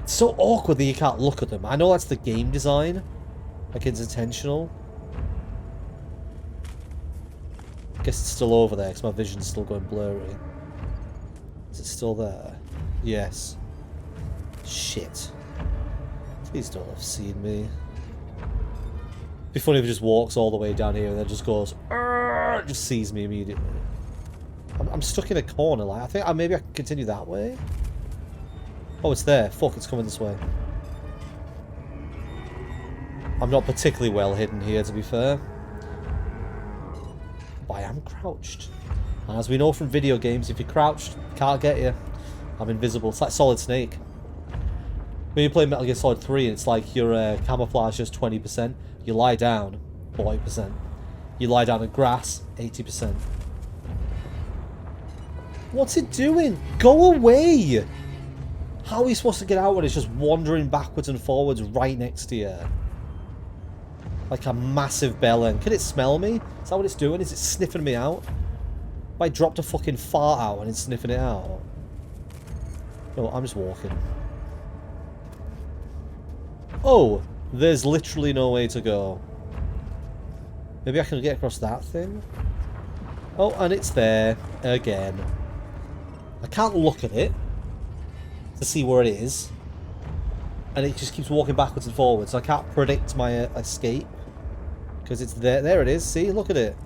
It's so awkward that you can't look at them. I know that's the game design. Like, it's intentional. I guess it's still over there because my vision's still going blurry. Is it still there? Yes. Shit. Please don't have seen me. It'd be funny if it just walks all the way down here and then just goes, just sees me immediately. I'm stuck in a corner. Like, I think maybe I can continue that way. Oh, it's there. Fuck, it's coming this way. I'm not particularly well hidden here, to be fair. But I am crouched. And as we know from video games, if you're crouched, can't get you. I'm invisible. It's like Solid Snake. When you play Metal Gear Solid 3, it's like your camouflage is 20%. You lie down, 40%. You lie down in grass, 80%. What's it doing? Go away! How are you supposed to get out when it's just wandering backwards and forwards right next to you? Like a massive bellend. Can it smell me? Is that what it's doing? Is it sniffing me out? If I dropped a fucking fart out and it's sniffing it out? No, I'm just walking. Oh! There's literally no way to go. Maybe I can get across that thing? Oh, and it's there. Again. I can't look at it to see where it is, and it just keeps walking backwards and forwards, so I can't predict my escape because it's there. There it is. See, look at it.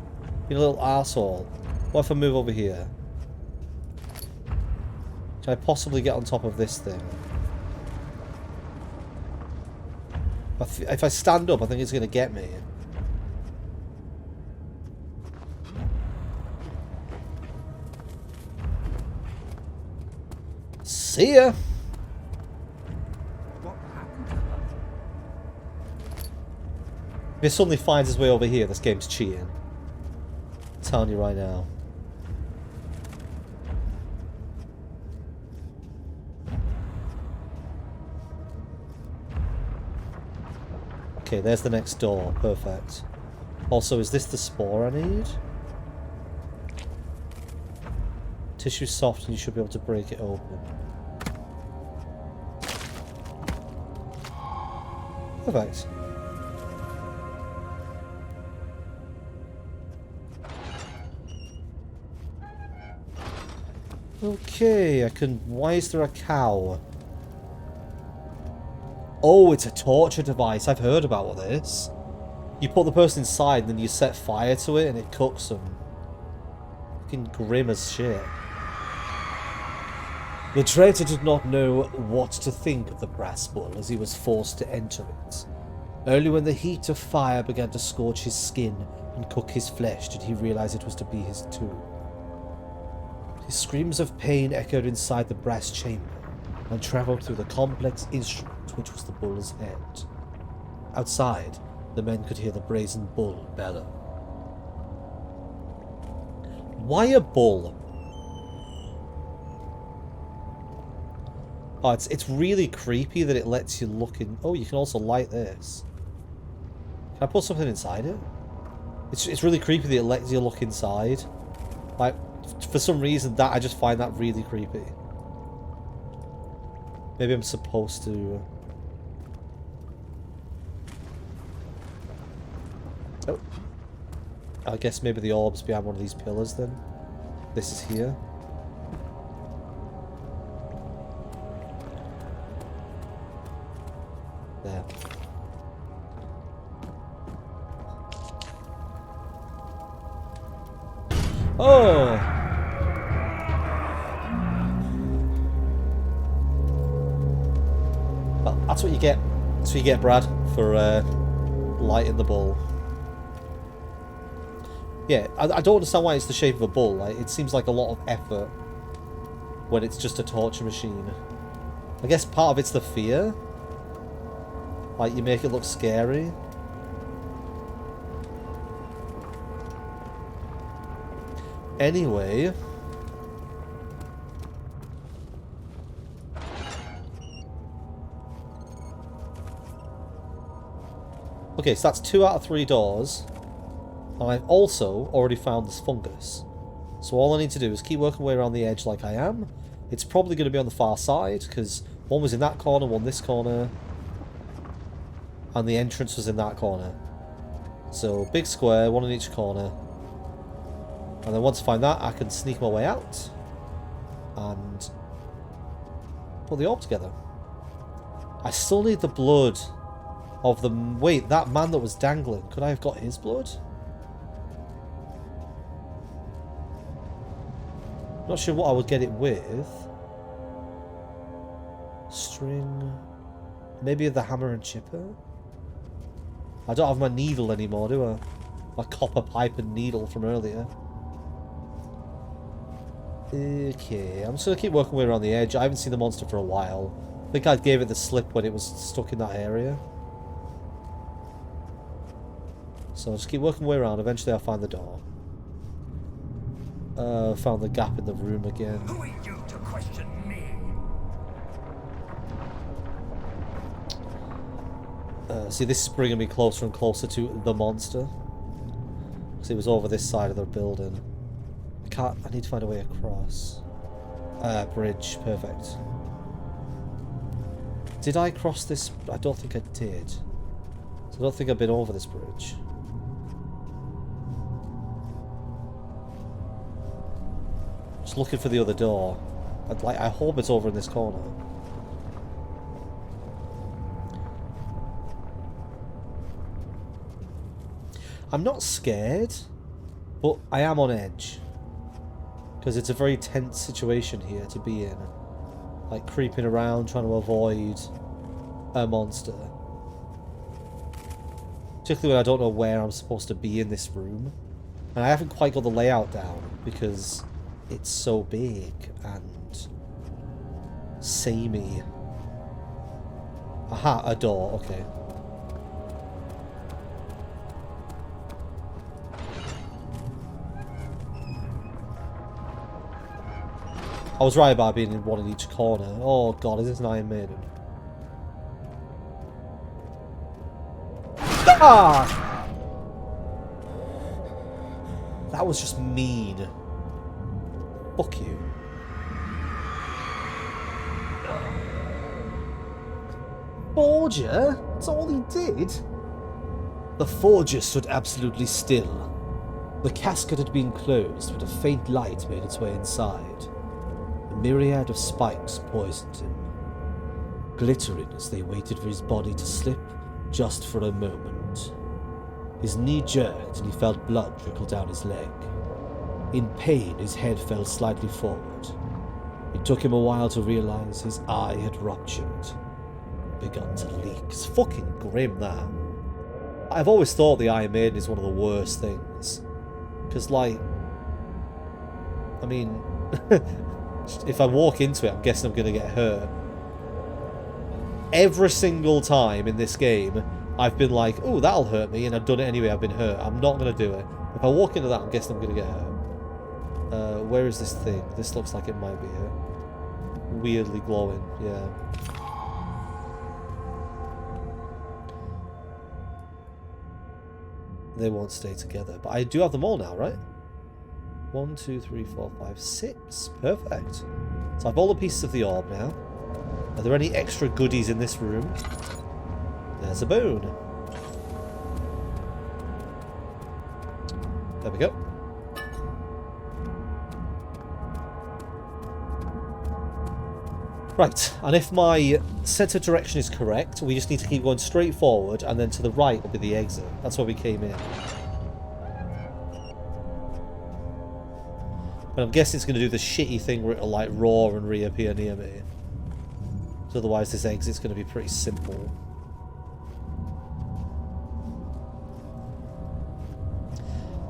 You little arsehole. What if I move over here? Can I possibly get on top of this thing? If I stand up, I think it's going to get me. See ya! If he suddenly finds his way over here, this game's cheating. I'm telling you right now. Okay, there's the next door. Perfect. Also, is this the spore I need? Tissue's soft and you should be able to break it open. Perfect. Okay, I can... Why is there a cow? Oh, it's a torture device. I've heard about this. You put the person inside and then you set fire to it and it cooks them. Fucking grim as shit. The traitor did not know what to think of the brass bull as he was forced to enter it. Only when the heat of fire began to scorch his skin and cook his flesh did he realize it was to be his tomb. His screams of pain echoed inside the brass chamber and traveled through the complex instrument which was the bull's head. Outside, the men could hear the brazen bull bellow. Why a bull? Oh, it's really creepy that it lets you look in... Oh, you can also light this. Can I put something inside it? It's really creepy that it lets you look inside. Like, for some reason, that I just find that really creepy. Maybe I'm supposed to... Oh. I guess maybe the orb's behind one of these pillars then. This is here. There. Oh! Well, that's what you get. That's what you get, Brad, for lighting the bull. Yeah, I don't understand why it's the shape of a bull. Like, it seems like a lot of effort when it's just a torture machine. I guess part of it's the fear. Like, you make it look scary. Anyway. Okay, so that's 2 out of 3 doors. And I've also already found this fungus. So all I need to do is keep working my way around the edge like I am. It's probably going to be on the far side, because one was in that corner, one this corner. And the entrance was in that corner. So, big square, one in each corner. And then once I find that, I can sneak my way out. And put the orb together. I still need the blood of the... Wait, that man that was dangling. Could I have got his blood? Not sure what I would get it with. String. Maybe the hammer and chipper? I don't have my needle anymore, do I? My copper pipe and needle from earlier. Okay, I'm just going to keep working my way around the edge. I haven't seen the monster for a while. I think I gave it the slip when it was stuck in that area. So I'll just keep working my way around. Eventually I'll find the door. Found the gap in the room again. Who are you to question me? See, this is bringing me closer and closer to the monster. Because it was over this side of the building. I need to find a way across. Bridge. Perfect. Did I cross this? I don't think I did. So I don't think I've been over this bridge. Just looking for the other door. I hope it's over in this corner. I'm not scared, but I am on edge. Because it's a very tense situation here to be in. Like, creeping around, trying to avoid a monster. Particularly when I don't know where I'm supposed to be in this room. And I haven't quite got the layout down, because it's so big and samey. Aha, a door, okay. I was right about being in one in each corner. Oh god, is this an Iron Maiden? Ah! That was just mean. Fuck you. Forger? That's all he did? The Forger stood absolutely still. The casket had been closed, but a faint light made its way inside. A myriad of spikes poisoned him. glittering as they waited for his body to slip just for a moment. His knee jerked and he felt blood trickle down his leg. In pain, his head fell slightly forward. It took him a while to realise his eye had ruptured, begun to leak. It's fucking grim, that. I've always thought the Iron Maiden is one of the worst things. Because, like, I mean, if I walk into it, I'm guessing I'm going to get hurt. Every single time in this game, I've been like, oh, that'll hurt me, and I've done it anyway, I've been hurt. I'm not going to do it. If I walk into that, I'm guessing I'm going to get hurt. Where is this thing? This looks like it might be it. Weirdly glowing, yeah. They won't stay together. But I do have them all now, right? 1, 2, 3, 4, 5, 6. Perfect. So I have all the pieces of the orb now. Are there any extra goodies in this room? There's a bone. There we go. Right, and if my sense of direction is correct, we just need to keep going straight forward, and then to the right will be the exit. That's where we came in. But I'm guessing it's going to do the shitty thing where it'll like roar and reappear near me. So otherwise this exit's going to be pretty simple.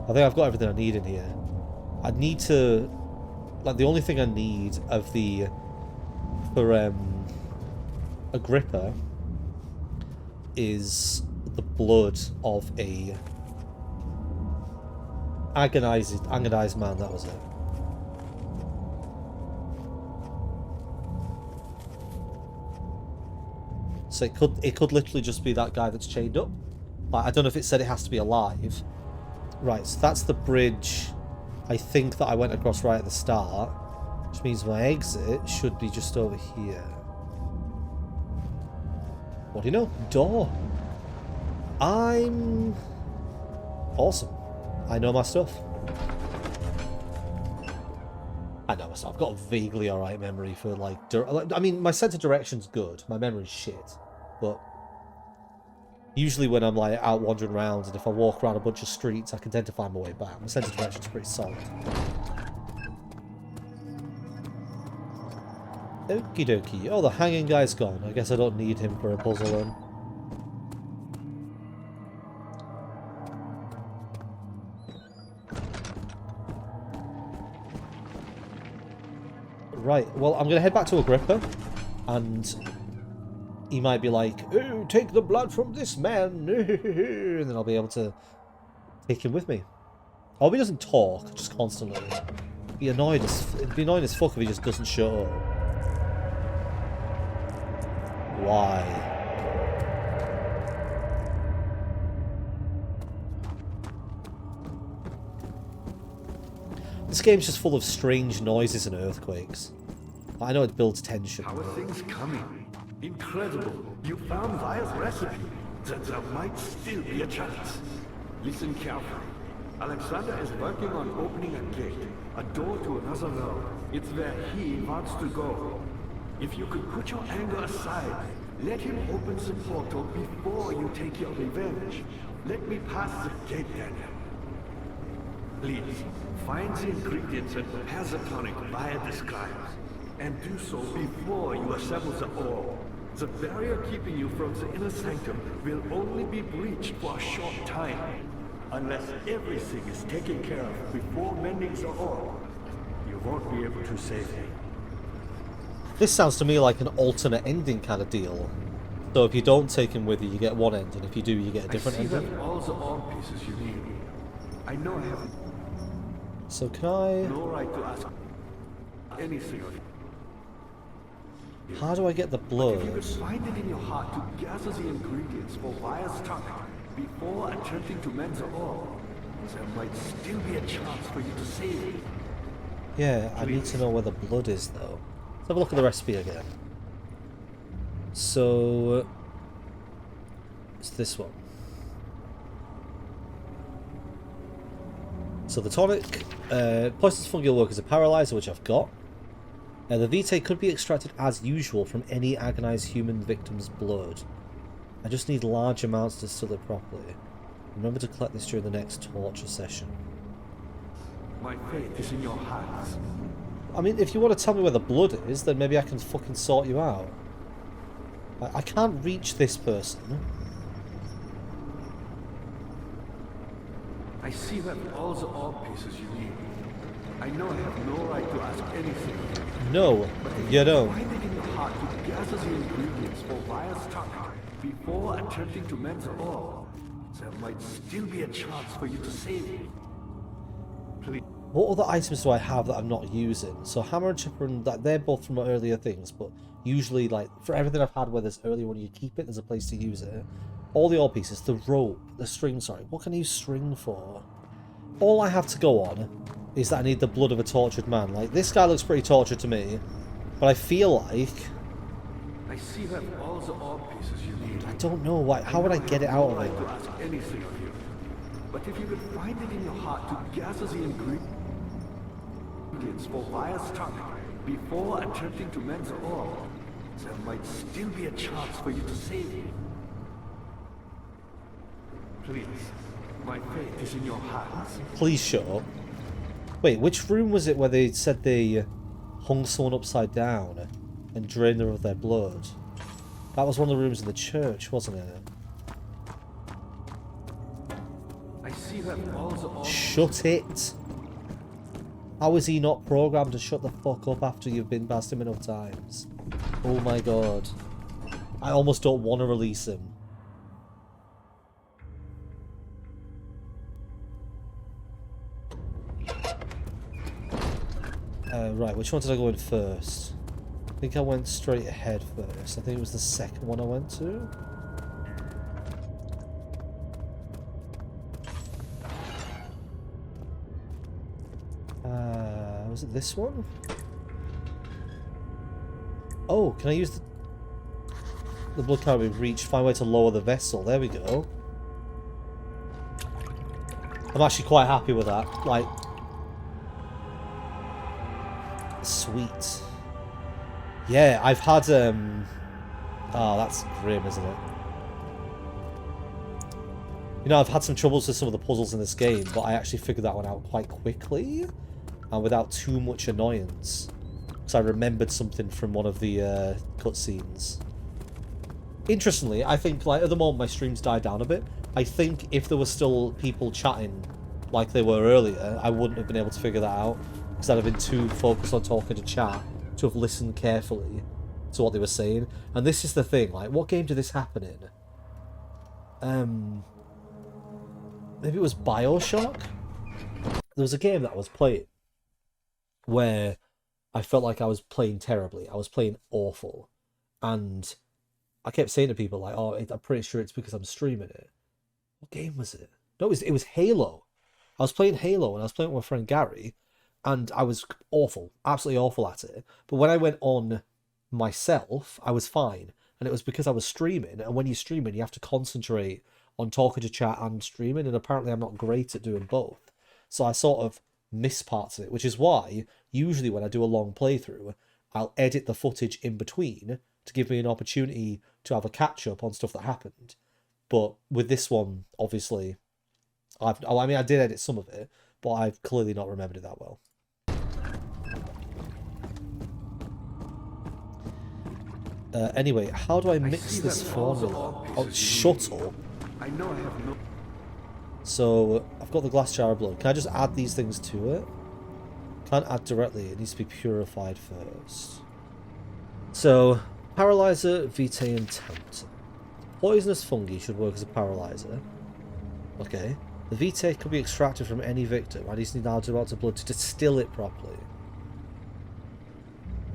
I think I've got everything I need in here. I need to... Like, the only thing I need of the... For Agrippa is the blood of a agonized man. That was it. So it could literally just be that guy that's chained up. Like, I don't know if it said it has to be alive. Right, so that's the bridge. I think that I went across right at the start. Which means my exit should be just over here. What do you know? Door. I'm... awesome. I know my stuff. I know my stuff. I've got a vaguely alright memory for, like... I mean, my sense of direction's good. My memory's shit. But... usually when I'm, like, out wandering around, and if I walk around a bunch of streets, I can tend to find my way back. My sense of direction's pretty solid. Okie dokie. Oh, the hanging guy's gone. I guess I don't need him for a puzzle then. Right, well, I'm going to head back to Agrippa, and he might be like, oh, take the blood from this man, and then I'll be able to take him with me. I hope he doesn't talk, just constantly. It'd be annoying as fuck if he just doesn't shut up. Why? This game's just full of strange noises and earthquakes. I know it builds tension. How are things coming? Incredible. You found Vire's recipe. There might still be a chance. Listen carefully. Alexander is working on opening a gate, a door to another realm. It's where he wants to go. If you could put your anger aside, let him open the portal before you take your revenge. Let me pass the gate, Daniel. Please, find the ingredients and prepare the tonic Vire describes. And do so before you assemble the orb. The barrier keeping you from the inner sanctum will only be breached for a short time. Unless everything is taken care of before mending the orb, you won't be able to save him. This sounds to me like an alternate ending kind of deal. So if you don't take him with you, you get one end, and if you do, you get a different ending. I see all the orb pieces you need. I know I have So can I... no right to ask anything of you. How do I get the blood? If you could find it in your heart to gather the ingredients for Vire's tonic before attempting to mend the orb, there might still be a chance for you to save it. Yeah, I need to know where the blood is, though. Let's have a look at the recipe again. So... it's this one. So the tonic, poisonous fungal work is a paralyzer, which I've got. The vitae could be extracted as usual from any agonized human victim's blood. I just need large amounts to distill it properly. Remember to collect this during the next torture session. My fate is in your hands. I mean, if you want to tell me where the blood is, then maybe I can fucking sort you out. I can't reach this person. I see you have all the orb pieces you need. I know I have no right to ask anything of you. No, you don't. Find it in your heart to gather the ingredients for Wire's tonic before attempting to mend the orb. There might still be a chance for you to save me. Please. What other items do I have that I'm not using? So hammer and chipper, and that they're both from earlier things, but usually, like, for everything I've had where there's earlier when you keep it, there's a place to use it. All the old pieces, the rope, the string, sorry. What can I use string for? All I have to go on is that I need the blood of a tortured man. Like, this guy looks pretty tortured to me, but I feel like... I see you have all the orb pieces you need. I don't know, why. How would I get it out of I him? have no right to ask anything of you. But if you could find it in your heart to gather the ingredients for Wire's tonic before attempting to mend the orb, there might still be a chance for you to save me. Please, my fate is in your hands. Please shut up. Wait, which room was it where they said they hung someone upside down and drained them of their blood? That was one of the rooms in the church, wasn't it? I see you have all the orb. Shut it! How is he not programmed to shut the fuck up after you've been past him enough times? Oh my god. I almost don't want to release him. Right, which one did I go in first? I think I went straight ahead first. I think it was the second one I went to. Was it this one? Oh, can I use the blood can't be reached? Find a way to lower the vessel. There we go. I'm actually quite happy with that. Like, sweet. Yeah, I've had oh, that's grim, isn't it? You know, I've had some troubles with some of the puzzles in this game, but I actually figured that one out quite quickly and without too much annoyance. Because I remembered something from one of the cutscenes. Interestingly, I think, like, at the moment my streams died down a bit. I think if there were still people chatting like they were earlier, I wouldn't have been able to figure that out. Because I'd have been too focused on talking to chat to have listened carefully to what they were saying. And this is the thing, like, what game did this happen in? Maybe it was BioShock? There was a game that I was playing where I felt like I was playing terribly. I was playing awful. And I kept saying to people, like, oh, I'm pretty sure it's because I'm streaming it. What game was it? No, it was Halo. I was playing Halo, and I was playing with my friend Gary, and I was awful, absolutely awful at it. But when I went on myself, I was fine. And it was because I was streaming, and when you're streaming, you have to concentrate on talking to chat and streaming, and apparently I'm not great at doing both. So I sort of miss parts of it, which is why, usually when I do a long playthrough, I'll edit the footage in between to give me an opportunity to have a catch-up on stuff that happened. But with this one, obviously, I did edit some of it, but I've clearly not remembered it that well. Anyway, how do I mix this formula? Oh, shut up. I know I have no... So, I've got the glass jar of blood. Can I just add these things to it? Can't add directly. It needs to be purified first. So, paralyzer, vitae, and tempter. Poisonous fungi should work as a paralyzer. Okay. The vitae could be extracted from any victim. I just need large amounts of blood to distill it properly.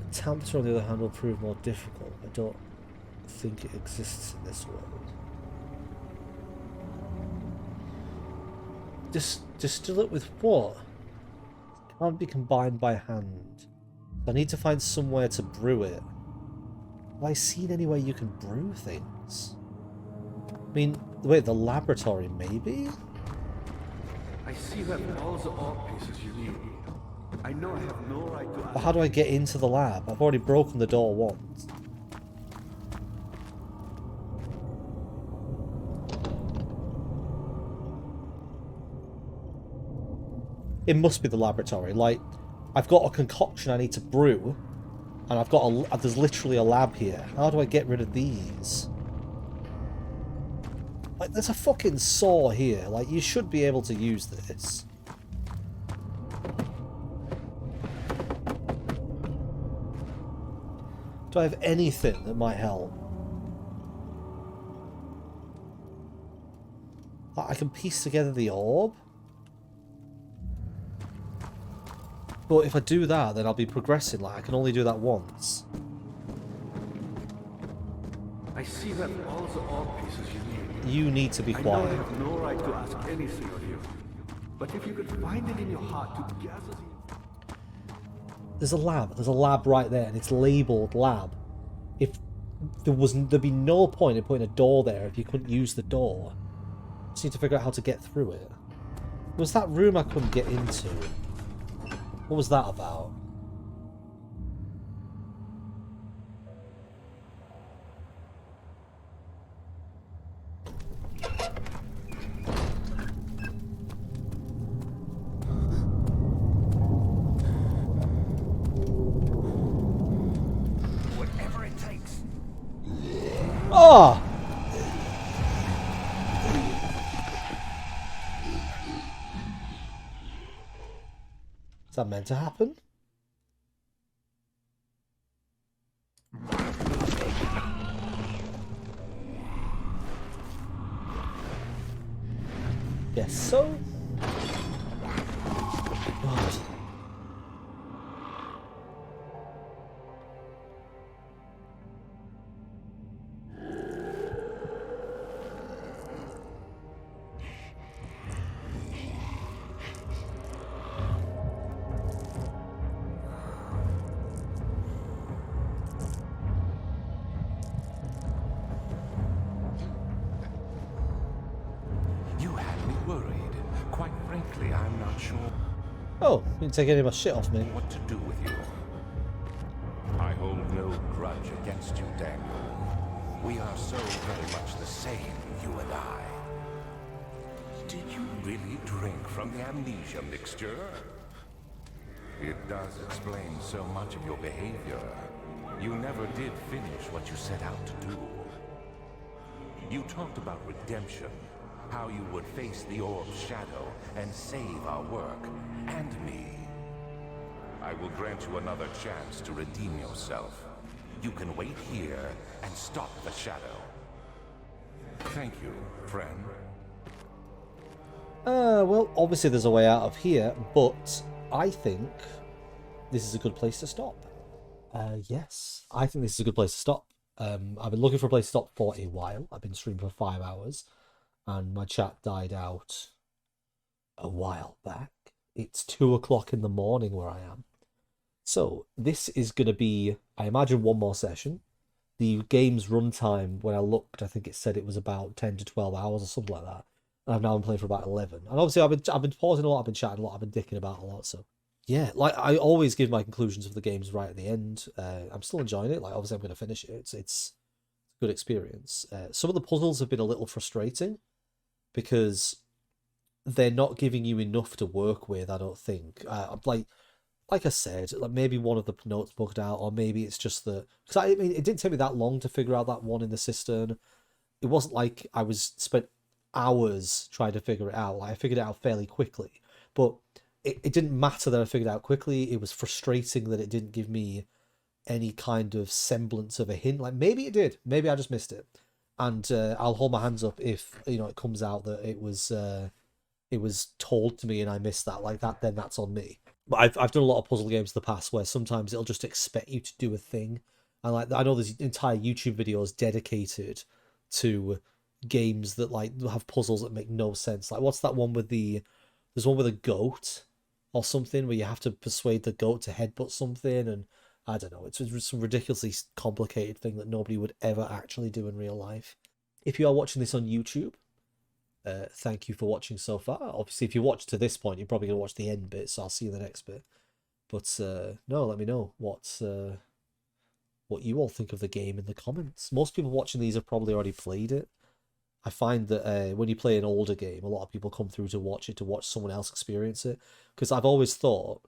The tempter, on the other hand, will prove more difficult. I don't think it exists in this world. Distill it with what? It can't be combined by hand. I need to find somewhere to brew it. Have I seen anywhere you can brew things? I mean, wait, the laboratory, maybe? I see you have all the orb pieces you need. I know I have no right to But ask. how do I get into the lab? I've already broken the door once. It must be the laboratory. Like, I've got a concoction I need to brew, and I've got there's literally a lab here. How do I get rid of these? Like, there's a fucking saw here. Like, you should be able to use this. Do I have anything that might help? Like, I can piece together the orb. But if I do that, then I'll be progressing. Like, I can only do that once. I see that all the orb pieces you need. You need to be I know I quiet. have no right to ask anything of you. But if you could find it in your heart to gather the... There's a lab. There's a lab right there, and it's labelled lab. If there'd be no point in putting a door there if you couldn't use the door. Just need to figure out how to get through it. Was that room I couldn't get into? What was that about? Whatever it takes. Ah! Is that meant to happen? Yes, so. God. You had me worried. Quite frankly, I'm not sure Oh, you didn't take any of my shit off me. what to do with you. I hold no grudge against you, Daniel. We are so very much the same, you and I. Did you really drink from the amnesia mixture? It does explain so much of your behavior. You never did finish what you set out to do. You talked about redemption, how you would face the orb's shadow and save our work, and me. I will grant you another chance to redeem yourself. You can wait here and stop the shadow. Thank you, friend. Well, obviously there's a way out of here, but I think this is a good place to stop. Yes, I think this is a good place to stop. I've been looking for a place to stop for a while. I've been streaming for 5 hours, and my chat died out a while back. It's 2 o'clock in the morning where I am. So, this is going to be, I imagine, one more session. The game's runtime, when I looked, I think it said it was about 10 to 12 hours or something like that. And I've now been playing for about 11. And obviously, I've been pausing a lot, I've been chatting a lot, I've been dicking about a lot, so... Yeah, like, I always give my conclusions of the games right at the end. I'm still enjoying it. Like, obviously, I'm going to finish it. It's a good experience. Some of the puzzles have been a little frustrating because they're not giving you enough to work with, I don't think. Like I said, like maybe one of the notes bugged out, or maybe it's just that... Because, I mean, it didn't take me that long to figure out that one in the cistern. It wasn't like I spent hours trying to figure it out. Like, I figured it out fairly quickly. But... It didn't matter that I figured it out quickly. It was frustrating that it didn't give me any kind of semblance of a hint. Like, maybe it did. Maybe I just missed it. And I'll hold my hands up if, you know, it comes out that it was told to me and I missed that. Like, that, then that's on me. But I've done a lot of puzzle games in the past where sometimes it'll just expect you to do a thing. And, like, I know there's entire YouTube videos dedicated to games that, like, have puzzles that make no sense. Like, what's that one with there's one with a goat or something where you have to persuade the goat to headbutt something, and I don't know, it's some ridiculously complicated thing that nobody would ever actually do in real life. If you are watching this on YouTube, thank you for watching so far. Obviously, if you watch to this point, you're probably going to watch the end bit, so I'll see you in the next bit. But no, let me know what you all think of the game in the comments. Most people watching these have probably already played it. I find that when you play an older game, a lot of people come through to watch someone else experience it. Because I've always thought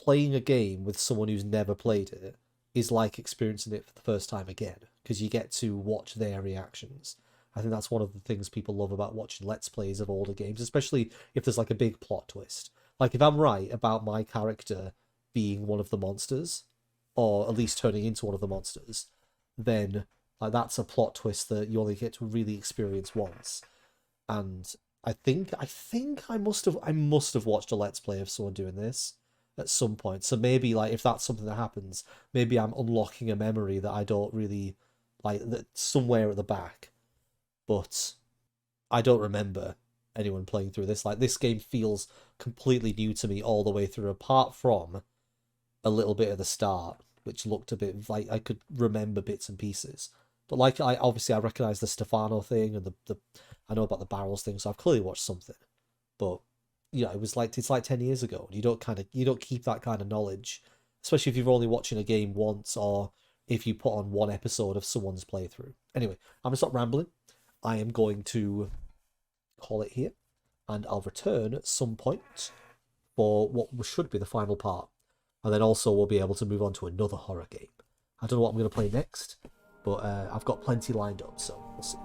playing a game with someone who's never played it is like experiencing it for the first time again, because you get to watch their reactions. I think that's one of the things people love about watching Let's Plays of older games, especially if there's like a big plot twist. Like if I'm right about my character being one of the monsters, or at least turning into one of the monsters, then like that's a plot twist that you only get to really experience once. And I think I must have watched a Let's Play of someone doing this at some point. So maybe like if that's something that happens, maybe I'm unlocking a memory that I don't really like, that somewhere at the back. But I don't remember anyone playing through this. Like this game feels completely new to me all the way through, apart from a little bit at the start, which looked a bit like I could remember bits and pieces. But like I recognize the Stefano thing and the I know about the barrels thing, so I've clearly watched something. But you know, it's like 10 years ago. And you don't keep that kind of knowledge, especially if you're only watching a game once, or if you put on one episode of someone's playthrough. Anyway, I'm gonna stop rambling. I am going to call it here, and I'll return at some point for what should be the final part. And then also we'll be able to move on to another horror game. I don't know what I'm going to play next, but I've got plenty lined up, so we'll see.